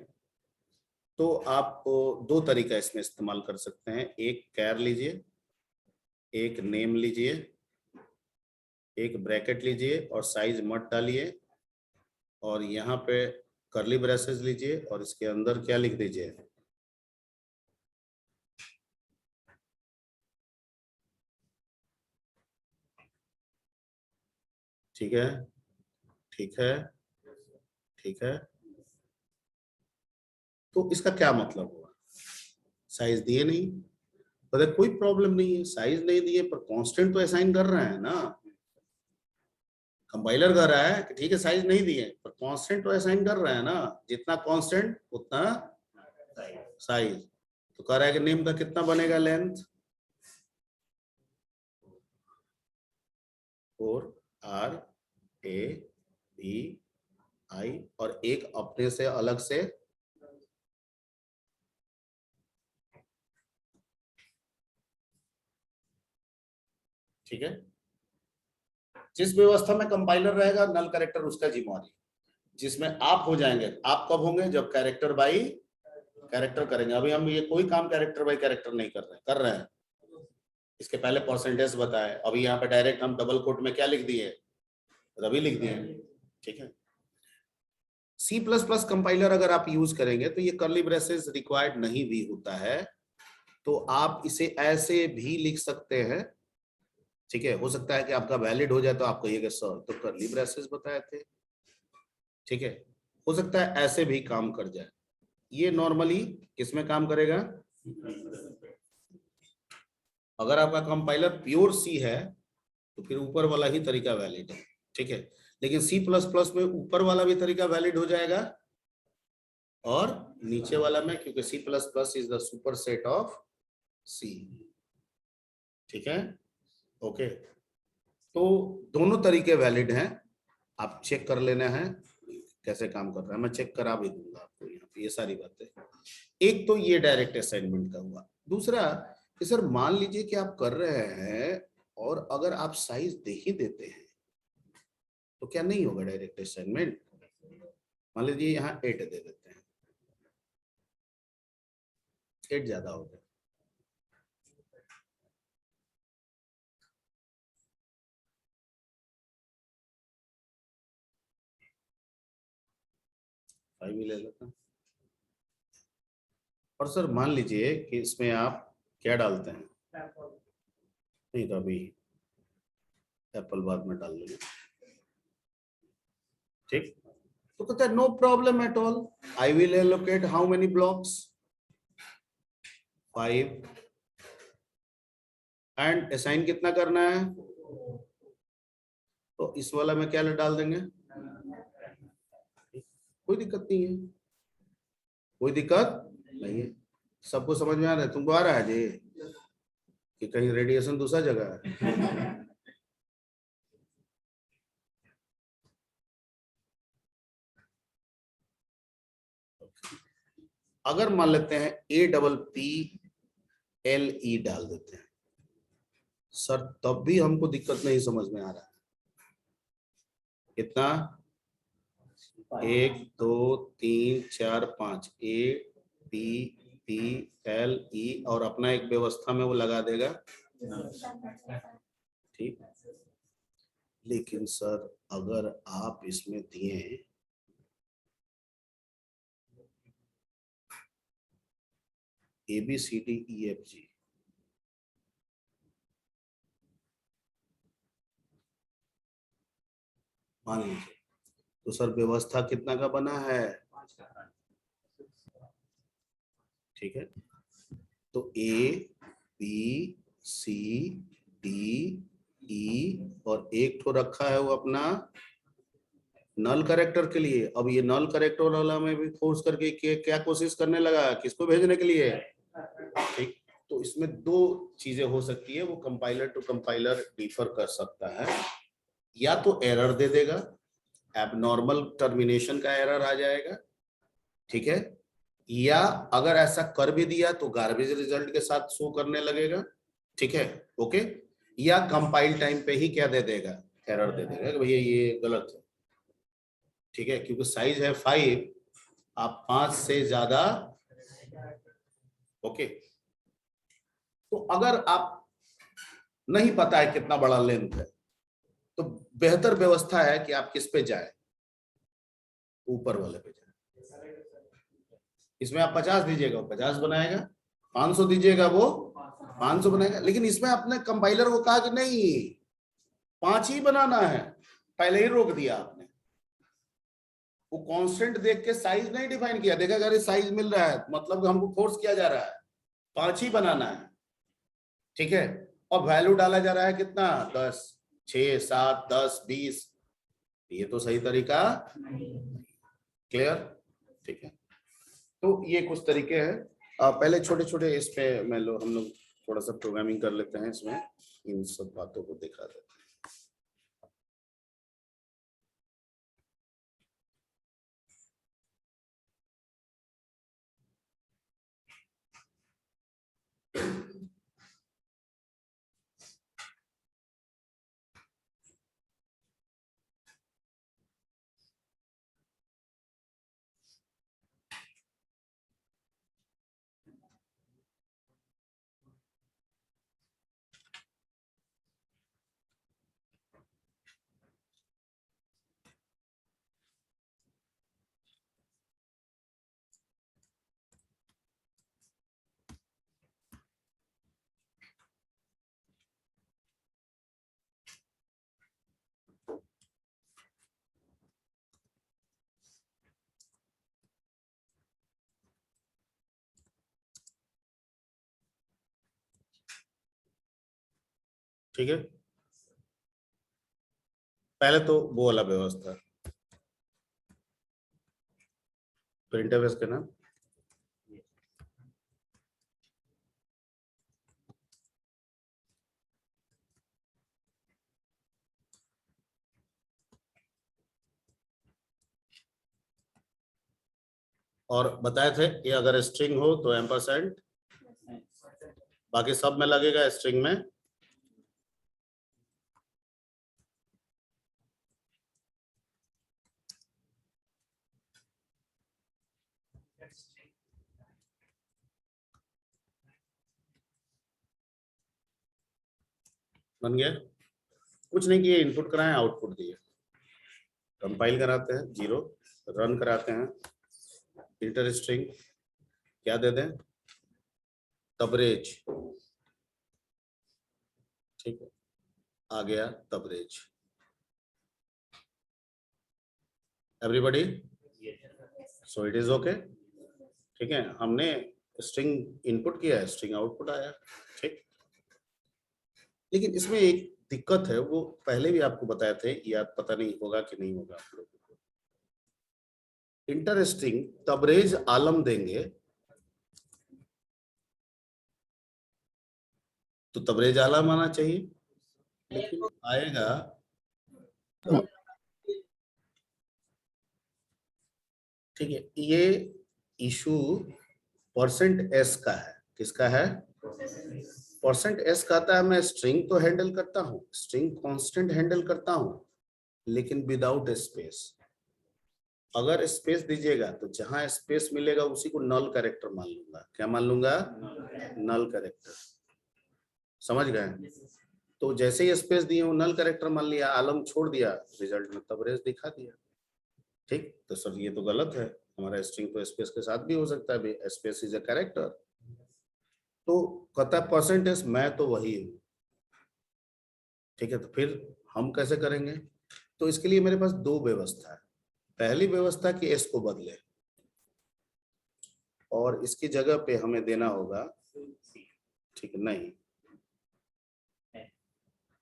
Speaker 1: तो आप दो तरीका इसमें इस्तेमाल कर सकते हैं। एक कैर लीजिए, एक नेम लीजिए, एक ब्रैकेट लीजिए और साइज मत डालिए, और यहाँ पे कर्ली ब्रेसेस लीजिए और इसके अंदर क्या लिख दीजिए, ठीक है, ठीक है, ठीक है। तो इसका क्या मतलब हुआ, साइज दिए नहीं, तो कोई प्रॉब्लम नहीं है, साइज नहीं दिए पर कांस्टेंट तो असाइन कर रहे हैं ना। कंपाइलर कर रहा है कि ठीक है साइज नहीं दिए पर कांस्टेंट तो असाइन कर रहे हैं ना, जितना कांस्टेंट उतना साइज। तो कह रहा है कि नेम का कितना बनेगा लेंथ, 4RABI, और एक अपने से अलग से ठीक है। जिस व्यवस्था में कंपाइलर रहेगा नल कैरेक्टर उसका जिम्मेवारी, जिसमें आप हो जाएंगे। आप कब होंगे, जब कैरेक्टर बाई कैरेक्टर करेंगे। अभी हम ये कोई काम कैरेक्टर बाई कैरेक्टर नहीं कर रहे हैं। इसके पहले % बताए, अभी यहाँ पे डायरेक्ट हम डबल कोट में क्या लिख दिए, रवि लिख दिए। ठीक है, C++ कंपाइलर अगर आप यूज करेंगे तो ये कर्ली ब्रेसेस रिक्वायर्ड नहीं भी होता है, तो आप इसे ऐसे भी लिख सकते हैं। ठीक है, हो सकता है कि आपका वैलिड हो जाए तो आप कहिएगा सर तो कर्ली ब्रेसेस बताए थे। ठीक है, हो सकता है ऐसे भी काम कर जाए। ये नॉर्मली किसमें काम करेगा, अगर आपका कंपाइलर प्योर सी है तो फिर ऊपर वाला ही तरीका वैलिड है। ठीक है, लेकिन C++ में ऊपर वाला भी तरीका वैलिड हो जाएगा और नीचे वाला में, क्योंकि C++ is the super set of C। ठीक है, ओके। तो दोनों तरीके वैलिड हैं, आप चेक कर लेना है कैसे काम कर रहा है, मैं चेक करा भी दूंगा आपको यहाँ पे ये सारी बातें। एक तो ये डायरेक्ट असाइनमेंट का हुआ। दूसरा कि सर मान लीजिए कि आप कर रहे हैं और अगर आप साइज दे ही देते हैं तो क्या नहीं होगा डायरेक्ट असाइनमेंट। मान लीजिए यहाँ 8 दे देते हैं, 8 ज्यादा हो गया, 5 ही ले लेते हैं। और सर मान लीजिए कि इसमें आप क्या डालते हैं, नहीं तो अभी एप्पल बाद में डाल लेंगे, ठीक। तो कहता है no problem at all, I will allocate how many blocks, 5, and assign कितना करना है, तो इस वाला में क्या डाल देंगे, कोई दिक्कत नहीं है, कोई दिक्कत नहीं है। सबको समझ में आ रहा है, तुमको आ रहा है जी कि कहीं रेडिएशन दूसरा जगह है। अगर मान लेते हैं APPLE डाल देते हैं सर, तब भी हमको दिक्कत नहीं समझ में आ रहा है। कितना, 1 2 3 4 5 APPLE, और अपना एक व्यवस्था में वो लगा देगा, ठीक। लेकिन सर अगर आप इसमें दिए ABCDEFG, मान लीजिए, तो सर व्यवस्था कितना का बना है, ठीक है। तो ABCDE और एक ठो रखा है वो अपना नल करेक्टर के लिए। अब ये नल करेक्टर वाला में भी फोर्स करके क्या कोशिश करने लगा, किसको भेजने के लिए, ठीक। तो इसमें दो चीजें हो सकती है, वो कंपाइलर टू कंपाइलर डिफर कर सकता है, या तो एरर दे देगा, एबनॉर्मल टर्मिनेशन का एरर आ जाएगा, ठीक है, या अगर ऐसा कर भी दिया तो गार्बेज रिजल्ट के साथ शो करने लगेगा, ठीक है, ओके। या कंपाइल टाइम पे ही क्या दे देगा, एरर दे देगा कि भैया ये गलत है, ठीक है, क्योंकि साइज है 5, आप 5 से ज्यादा, ओके। तो अगर आप नहीं पता है कितना बड़ा लेंथ है, तो बेहतर व्यवस्था है कि आप किस पे जाए, ऊपर वाले पे जाए। इसमें आप 50 दीजिएगा वो 50 बनाएगा, 500 दीजिएगा वो 500 बनाएगा। लेकिन इसमें आपने कंपाइलर को कहा कि नहीं 5 ही बनाना है, पहले ही रोक दिया आपने, वो कांस्टेंट देख के साइज नहीं डिफाइन किया, देखा अगर साइज मिल रहा है मतलब हमको फोर्स किया जा रहा है 5 ही बनाना है, ठीक है। और वैल्यू डाला जा रहा है कितना, 10 6 7 10 20, ये तो सही तरीका, क्लियर, ठीक है। तो ये कुछ तरीके हैं, पहले छोटे छोटे इस पे हम लोग थोड़ा सा प्रोग्रामिंग कर लेते हैं, इसमें इन सब बातों को दिखा देते हैं। ठीक है, पहले तो वो वाला व्यवस्था, तो इंटरफेस का नाम और बताए थे कि अगर स्ट्रिंग हो तो एम्परसेंड, बाकी सब में लगेगा स्ट्रिंग में, बन गया। कुछ नहीं किए, इनपुट कराएं आउटपुट दिए, कंपाइल कराते हैं 0, रन कराते हैं इंटर स्ट्रिंग क्या दे दें, तबरेज, ठीक है, आ गया Tabrez. Everybody, so it is okay, ठीक है, हमने स्ट्रिंग इनपुट किया है, स्ट्रिंग आउटपुट आया, ठीक। लेकिन इसमें एक दिक्कत है, वो पहले भी आपको बताए थे, याद पता नहीं होगा कि नहीं होगा आप लोगों को। इंटर स्ट्रिंग तबरेज आलम देंगे तो तबरेज आलम आना चाहिए, लेकिन आएगा ठीक है। ये इशू %s का है, किसका है, %s कहता है मैं स्ट्रिंग तो हैंडल करता हूँ, स्ट्रिंग कांस्टेंट हैंडल करता हूँ, लेकिन विदाउट स्पेस। अगर स्पेस दीजिएगा तो जहां स्पेस मिलेगा उसी को नल कैरेक्टर मान लूंगा। क्या मान लूंगा, नल कैरेक्टर, समझ गए। तो जैसे ही स्पेस दिए वो नल कैरेक्टर मान लिया, आलम छोड़ दिया, रिजल्ट में तबरेज दिखा दिया, ठीक। तो सर ये तो गलत है, हमारा स्ट्रिंग तो स्पेस के साथ भी हो सकता है, स्पेस इज अ कैरेक्टर। तो कहता है %s, मैं तो वही हूँ, ठीक है। तो फिर हम कैसे करेंगे, तो इसके लिए मेरे पास दो व्यवस्था है। पहली व्यवस्था कि s को बदले और इसकी जगह पे हमें देना होगा, ठीक है, नहीं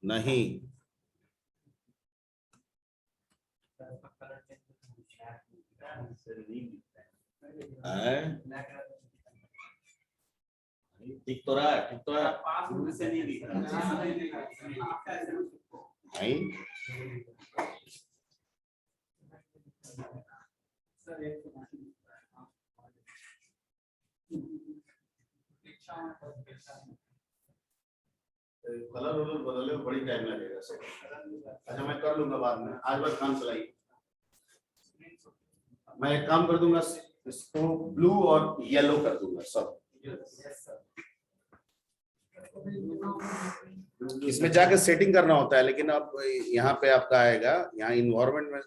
Speaker 1: नहीं, ठीक तो रहा है, ठीक तो है, नहीं कलर वलर बदलने में बड़ी टाइम लगेगा सर। अच्छा मैं कर लूंगा बाद में, आज बस काम चलाइए। मैं एक काम कर दूंगा, इसको ब्लू और येलो कर दूंगा सब। इसमें जाके सेटिंग करना होता है, लेकिन अब यहाँ पे आपका आएगा, यहाँ इन्वायरमेंट में,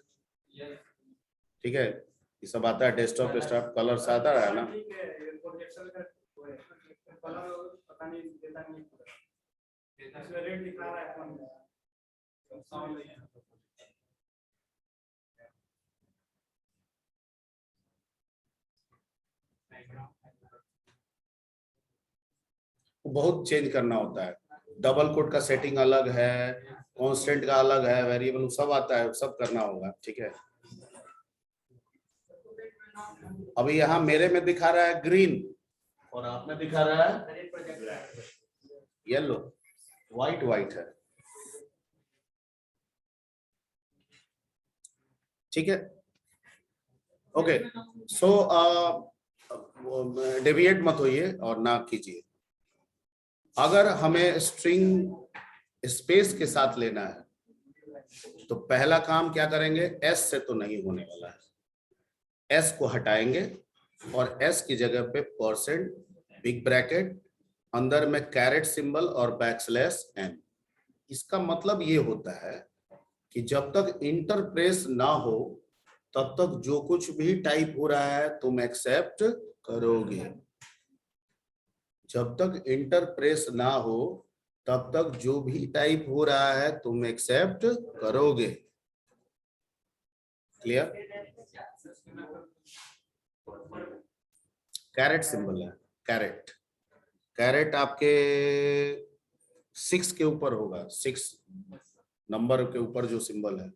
Speaker 1: ठीक है, ये सब आता है, डेस्कटॉप डेस्कटॉप कलर्स आता है ना। बहुत चेंज करना होता है, डबल कोट का सेटिंग अलग है, कांस्टेंट का अलग है, वेरिएबल सब आता है, सब करना होगा, ठीक है। अभी यहाँ मेरे में दिखा रहा है ग्रीन और आप में दिखा रहा है येलो, व्हाइट व्हाइट है, ठीक है। ओके, सो डेविएट मत होइए और ना कीजिए। अगर हमें स्ट्रिंग स्पेस के साथ लेना है तो पहला काम क्या करेंगे, s से तो नहीं होने वाला है, s को हटाएंगे और s की जगह पे % बिग ब्रैकेट, अंदर में कैरेट सिंबल और \n। इसका मतलब ये होता है कि जब तक इंटर प्रेस ना हो तब तक जो कुछ भी टाइप हो रहा है तुम एक्सेप्ट करोगे, जब तक इंटर प्रेस ना हो तब तक जो भी टाइप हो रहा है तुम एक्सेप्ट करोगे। क्लियर, कैरेट सिंबल है, कैरेट, कैरेट आपके 6 के ऊपर होगा, 6 नंबर के ऊपर जो सिंबल है,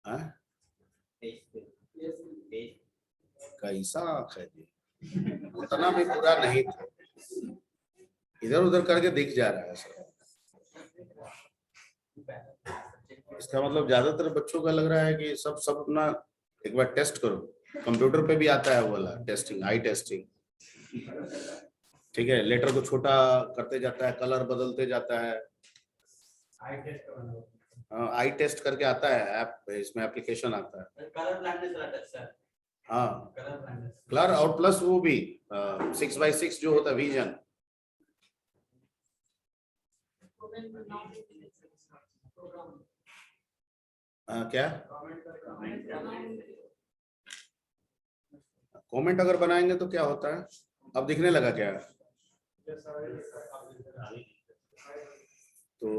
Speaker 1: हाँ? कैसा आंख है जी, उतना भी बुरा नहीं था, इधर उधर करके दिख जा रहा है सर। इसका मतलब ज्यादातर बच्चों का लग रहा है कि सब अपना एक बार टेस्ट करो, कंप्यूटर पे भी आता है वो वाला टेस्टिंग, आई टेस्टिंग, ठीक है। लेटर को छोटा करते जाता है, कलर बदलते जाता है, आई टेस्ट करके आता है ऐप, इसमें एप्लीकेशन आता है,
Speaker 5: कलर ब्लाइंडनेस रहता है सर,
Speaker 1: हाँ
Speaker 5: कलर ब्लाइंडनेस,
Speaker 1: कलर और प्लस वो भी 6x6 जो होता है विजन। क्या कमेंट अगर बनाएंगे तो क्या होता है? अब दिखने लगा क्या? तो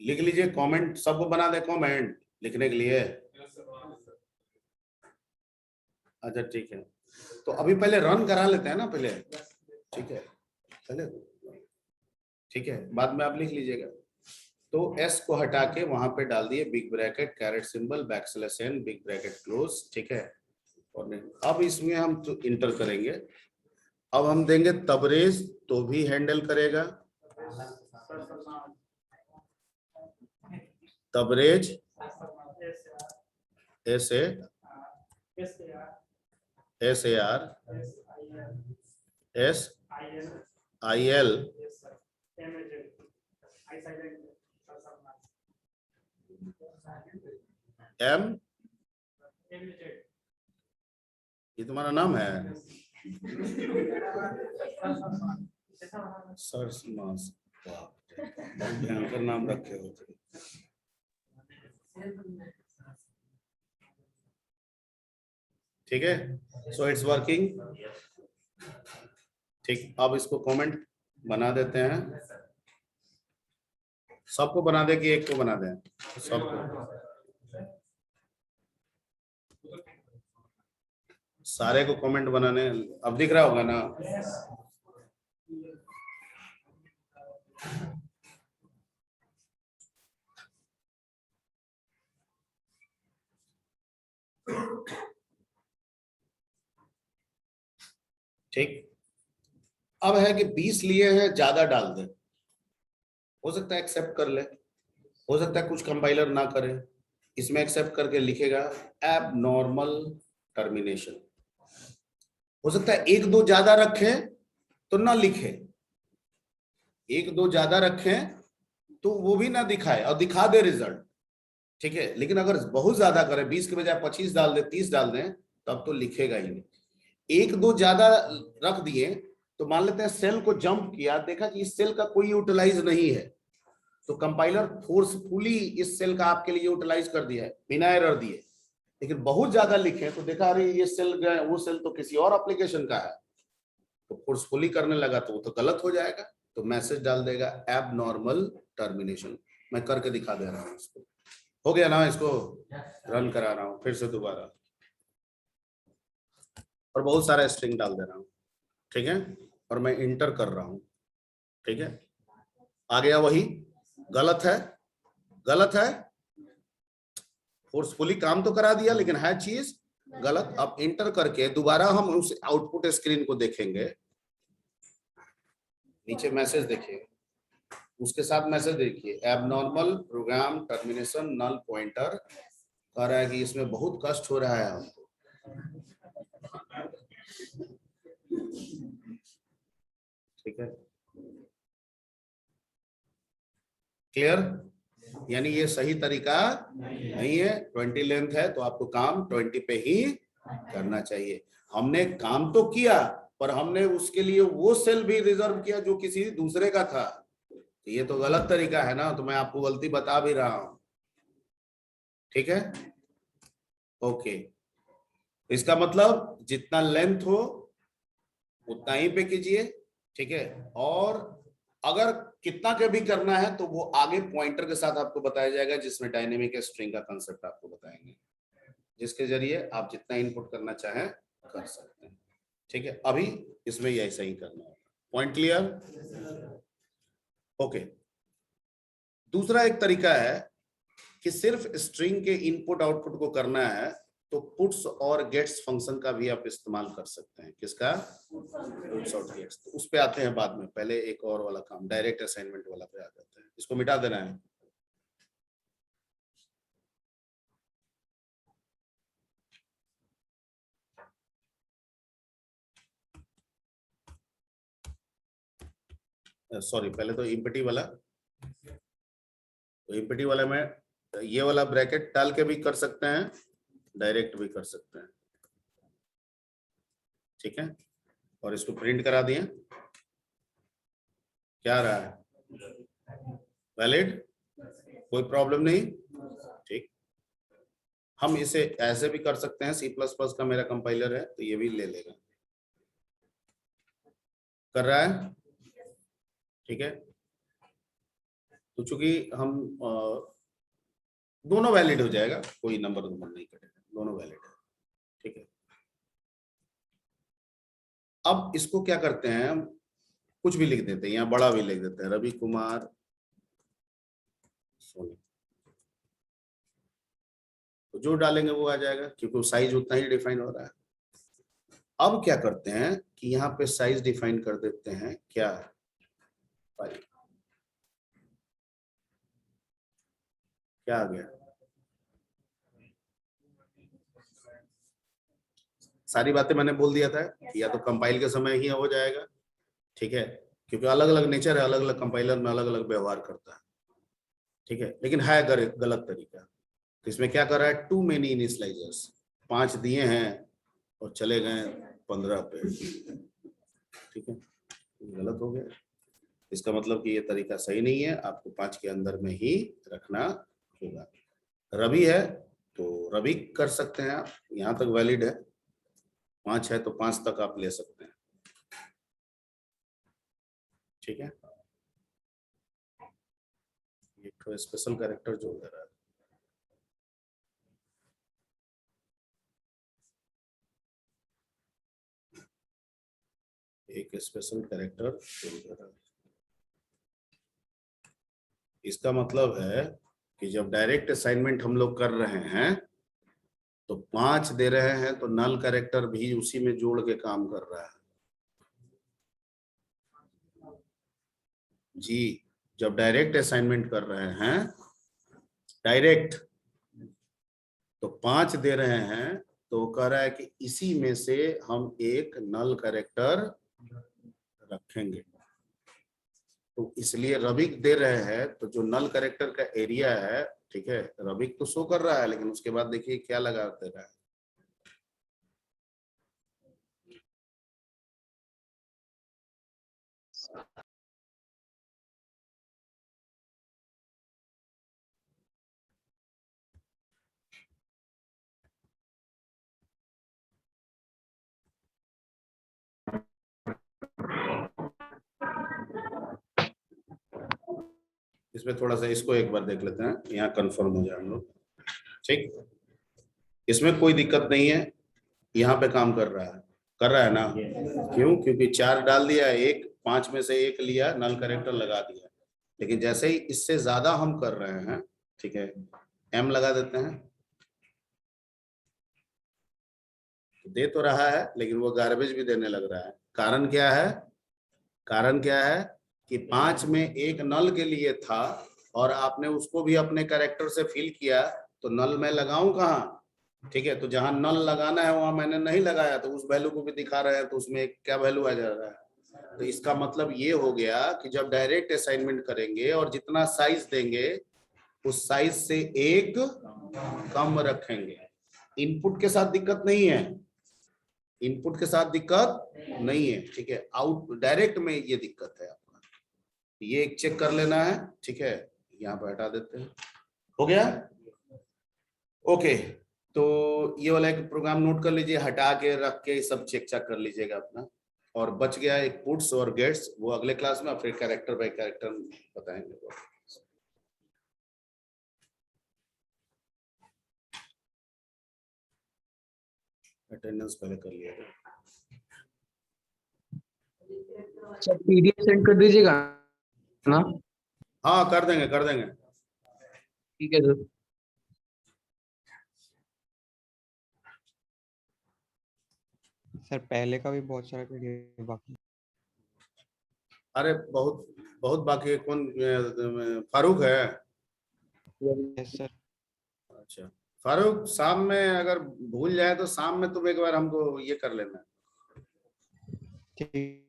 Speaker 1: लिख लीजिए कमेंट, सबको बना दे कमेंट लिखने के लिए। अच्छा ठीक है, तो अभी पहले रन करा लेते हैं ना पहले, ठीक है पहले, ठीक है बाद में आप लिख लीजिएगा। तो एस को हटा के वहां पे डाल दिए big bracket caret symbol backslash n big bracket close, ठीक है। और अब इसमें हम तो इंटर करेंगे, अब हम देंगे तबरेज तो भी हैंडल करेगा, Tabrez S A R S I L M, ये तुम्हारा नाम है? सर्च मास, बहुत भयंकर नाम रखे हो। ठीक है, सो इट्स वर्किंग। ठीक, अब इसको कमेंट बना देते हैं, सबको बना दे कि एक को बना दें? सबको, सारे को कमेंट बनाने। अब दिख रहा होगा ना? ठीक, अब है कि 20 लिए हैं, ज्यादा डाल दे, हो सकता है एक्सेप्ट कर ले, हो सकता है कुछ कंपाइलर ना करे, इसमें एक्सेप्ट करके लिखेगा एब नॉर्मल टर्मिनेशन। हो सकता है एक दो ज्यादा रखे तो ना लिखे, एक दो ज्यादा रखें तो वो भी ना दिखाए और दिखा दे रिजल्ट, ठीक है। लेकिन अगर बहुत ज्यादा करें, 20 के बजाय 25 डाल दे, 30 डाल दें, तब तो लिखेगा ही नहीं। एक दो ज्यादा रख दिए तो मान लेते हैं सेल को जंप किया, देखा कि इस सेल का कोई यूटिलाइज नहीं है, तो कंपाइलर फोर्सफुली इस सेल का आपके लिए यूटिलाइज कर दिया है बिना एरर दिए। लेकिन बहुत ज्यादा लिखे तो देखा अरे ये सेल गए, वो सेल तो किसी और एप्लीकेशन का है, तो फोर्सफुली करने लगा तो वो तो गलत हो जाएगा, तो मैसेज डाल देगा एब नॉर्मल टर्मिनेशन। मैं करके दिखा दे रहा हूँ इसको, हो गया ना? इसको रन करा रहा हूँ फिर से दोबारा, और बहुत सारा स्ट्रिंग डाल दे रहा हूँ, ठीक है, और मैं इंटर कर रहा हूँ, ठीक है। आ गया वही, गलत है, गलत है, फोर्सफुली काम तो करा दिया लेकिन है चीज गलत। अब इंटर करके दोबारा हम उस आउटपुट स्क्रीन को देखेंगे, नीचे मैसेज देखिए, उसके साथ मैसेज देखिए abnormal program termination null pointer, कह रहा है कि इसमें बहुत कष्ट हो रहा है हमको, ठीक है, क्लियर? यानी ये सही तरीका नहीं है, 20 लेंथ है तो आपको काम 20 पे ही करना चाहिए। हमने काम तो किया पर हमने उसके लिए वो सेल भी रिजर्व किया जो किसी दूसरे का था, तो ये तो गलत तरीका है ना, तो मैं आपको गलती बता भी रहा हूं, ठीक है। ओके, इसका मतलब जितना लेंथ हो उतना ही पे कीजिए, ठीक है। और अगर कितना के भी करना है तो वो आगे पॉइंटर के साथ आपको बताया जाएगा, जिसमें डायनेमिक स्ट्रिंग का कंसेप्ट आपको बताएंगे, जिसके जरिए आप जितना इनपुट करना चाहें कर सकते हैं, ठीक है। अभी इसमें यही सही करना है, पॉइंट क्लियर? ओके, दूसरा एक तरीका है कि सिर्फ स्ट्रिंग के इनपुट आउटपुट को करना है तो पुट्स और गेट्स फंक्शन का भी आप इस्तेमाल कर सकते हैं। किसका? पुट्स और गेट्स। तो उस पे आते हैं बाद में, पहले एक और वाला काम डायरेक्ट असाइनमेंट वाला पे आ जाते हैं, इसको मिटा देना है। सॉरी, पहले तो इम्पटी वाला, तो इम्पटी वाला में ये वाला ब्रैकेट डाल के भी कर सकते हैं, डायरेक्ट भी कर सकते हैं, ठीक है। और इसको प्रिंट करा दिए, क्या आ रहा है? वैलिड कोई प्रॉब्लम नहीं, ठीक। हम इसे ऐसे भी कर सकते हैं, C++ का मेरा कंपाइलर है तो ये भी ले लेगा, कर रहा है, ठीक है। तो चूंकि हम दोनों वैलिड हो जाएगा, कोई नंबर नहीं कटेगा, दोनों वैलिड है, ठीक है। अब इसको क्या करते हैं, हम कुछ भी लिख देते हैं, यहाँ बड़ा भी लिख देते हैं, रवि कुमार सोनी, तो जो डालेंगे वो आ जाएगा क्योंकि साइज उतना ही डिफाइन हो रहा है। अब क्या करते हैं कि यहाँ पे साइज डिफाइन कर देते हैं क्या, क्या आ गया, सारी बातें मैंने बोल दिया था कि या तो कंपाइल के समय ही हो जाएगा, ठीक है, क्योंकि अलग अलग नेचर है, अलग अलग कंपाइलर में अलग अलग व्यवहार करता है, ठीक है, लेकिन है गलत तरीका। तो इसमें क्या कर रहा है, टू मेनी इनिशियलाइजर्स, 5 दिए हैं और चले गए 15 पे, ठीक है, गलत हो गया। इसका मतलब कि ये तरीका सही नहीं है, आपको 5 के अंदर में ही रखना होगा। रवि है तो रवि कर सकते हैं आप, यहाँ तक वैलिड है, 5 है तो 5 तक आप ले सकते हैं, ठीक है। एक तो स्पेशल कैरेक्टर जोड़ दे रहा है, एक स्पेशल कैरेक्टर जोड़ दे रहा है। इसका मतलब है कि जब डायरेक्ट असाइनमेंट हम लोग कर रहे हैं तो 5 दे रहे हैं तो नल कैरेक्टर भी उसी में जोड़ के काम कर रहा है जी। जब डायरेक्ट असाइनमेंट कर रहे हैं, डायरेक्ट, तो 5 दे रहे हैं तो कह रहा है कि इसी में से हम एक नल कैरेक्टर रखेंगे, तो इसलिए रविक दे रहे हैं, तो जो नल कैरेक्टर का एरिया है, ठीक है, रविक तो शो कर रहा है, लेकिन उसके बाद देखिए क्या लगा दे रहा है, इसमें थोड़ा सा इसको एक बार देख लेते हैं, यहाँ कंफर्म हो जाए हम लोग, ठीक। इसमें कोई दिक्कत नहीं है, यहाँ पे काम कर रहा है ना, क्यों, क्योंकि 4 डाल दिया, एक 5 में से एक लिया, नल कैरेक्टर लगा दिया, लेकिन जैसे ही इससे ज्यादा हम कर रहे हैं, ठीक है, M लगा देते हैं, दे तो रहा है लेकिन वो गार्बेज भी देने लग रहा है। कारण क्या है, कारण क्या है कि 5 में एक नल के लिए था और आपने उसको भी अपने कैरेक्टर से फिल किया, तो नल मैं लगाऊं कहाँ, ठीक है, तो जहां नल लगाना है वहां मैंने नहीं लगाया, तो उस वैल्यू को भी दिखा रहे हैं, तो उसमें क्या वैल्यू आ जा रहा है। तो इसका मतलब ये हो गया कि जब डायरेक्ट असाइनमेंट करेंगे और जितना साइज देंगे उस साइज से एक कम रखेंगे। इनपुट के साथ दिक्कत नहीं है, इनपुट के साथ दिक्कत नहीं है, ठीक है, आउट डायरेक्ट में ये दिक्कत है आपका, ये एक चेक कर लेना है, ठीक है, यहाँ पे हटा देते हैं, हो गया, ओके। तो ये वाला एक प्रोग्राम नोट कर लीजिए, हटा के रख के सब चेक चेक कर लीजिएगा अपना, और बच गया एक पुट्स और गेट्स, वो अगले क्लास में, फिर कैरेक्टर बाय कैरेक्टर बताएंगे। अटेंडेंस पहले कर लिया,
Speaker 4: सर पीडीएफ सेंड कर दीजिएगा ना।
Speaker 1: हाँ कर देंगे
Speaker 4: ठीक है सर।
Speaker 3: सर पहले का भी बहुत सारा पीडीएफ बाकी।
Speaker 1: अरे बहुत बहुत बाकी है, कौन फारूक है,
Speaker 3: यस सर।
Speaker 1: अच्छा फारूक, शाम में अगर भूल जाए तो शाम में तुम एक बार हमको ये कर लेना,
Speaker 3: ठीक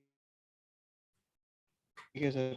Speaker 3: है सर।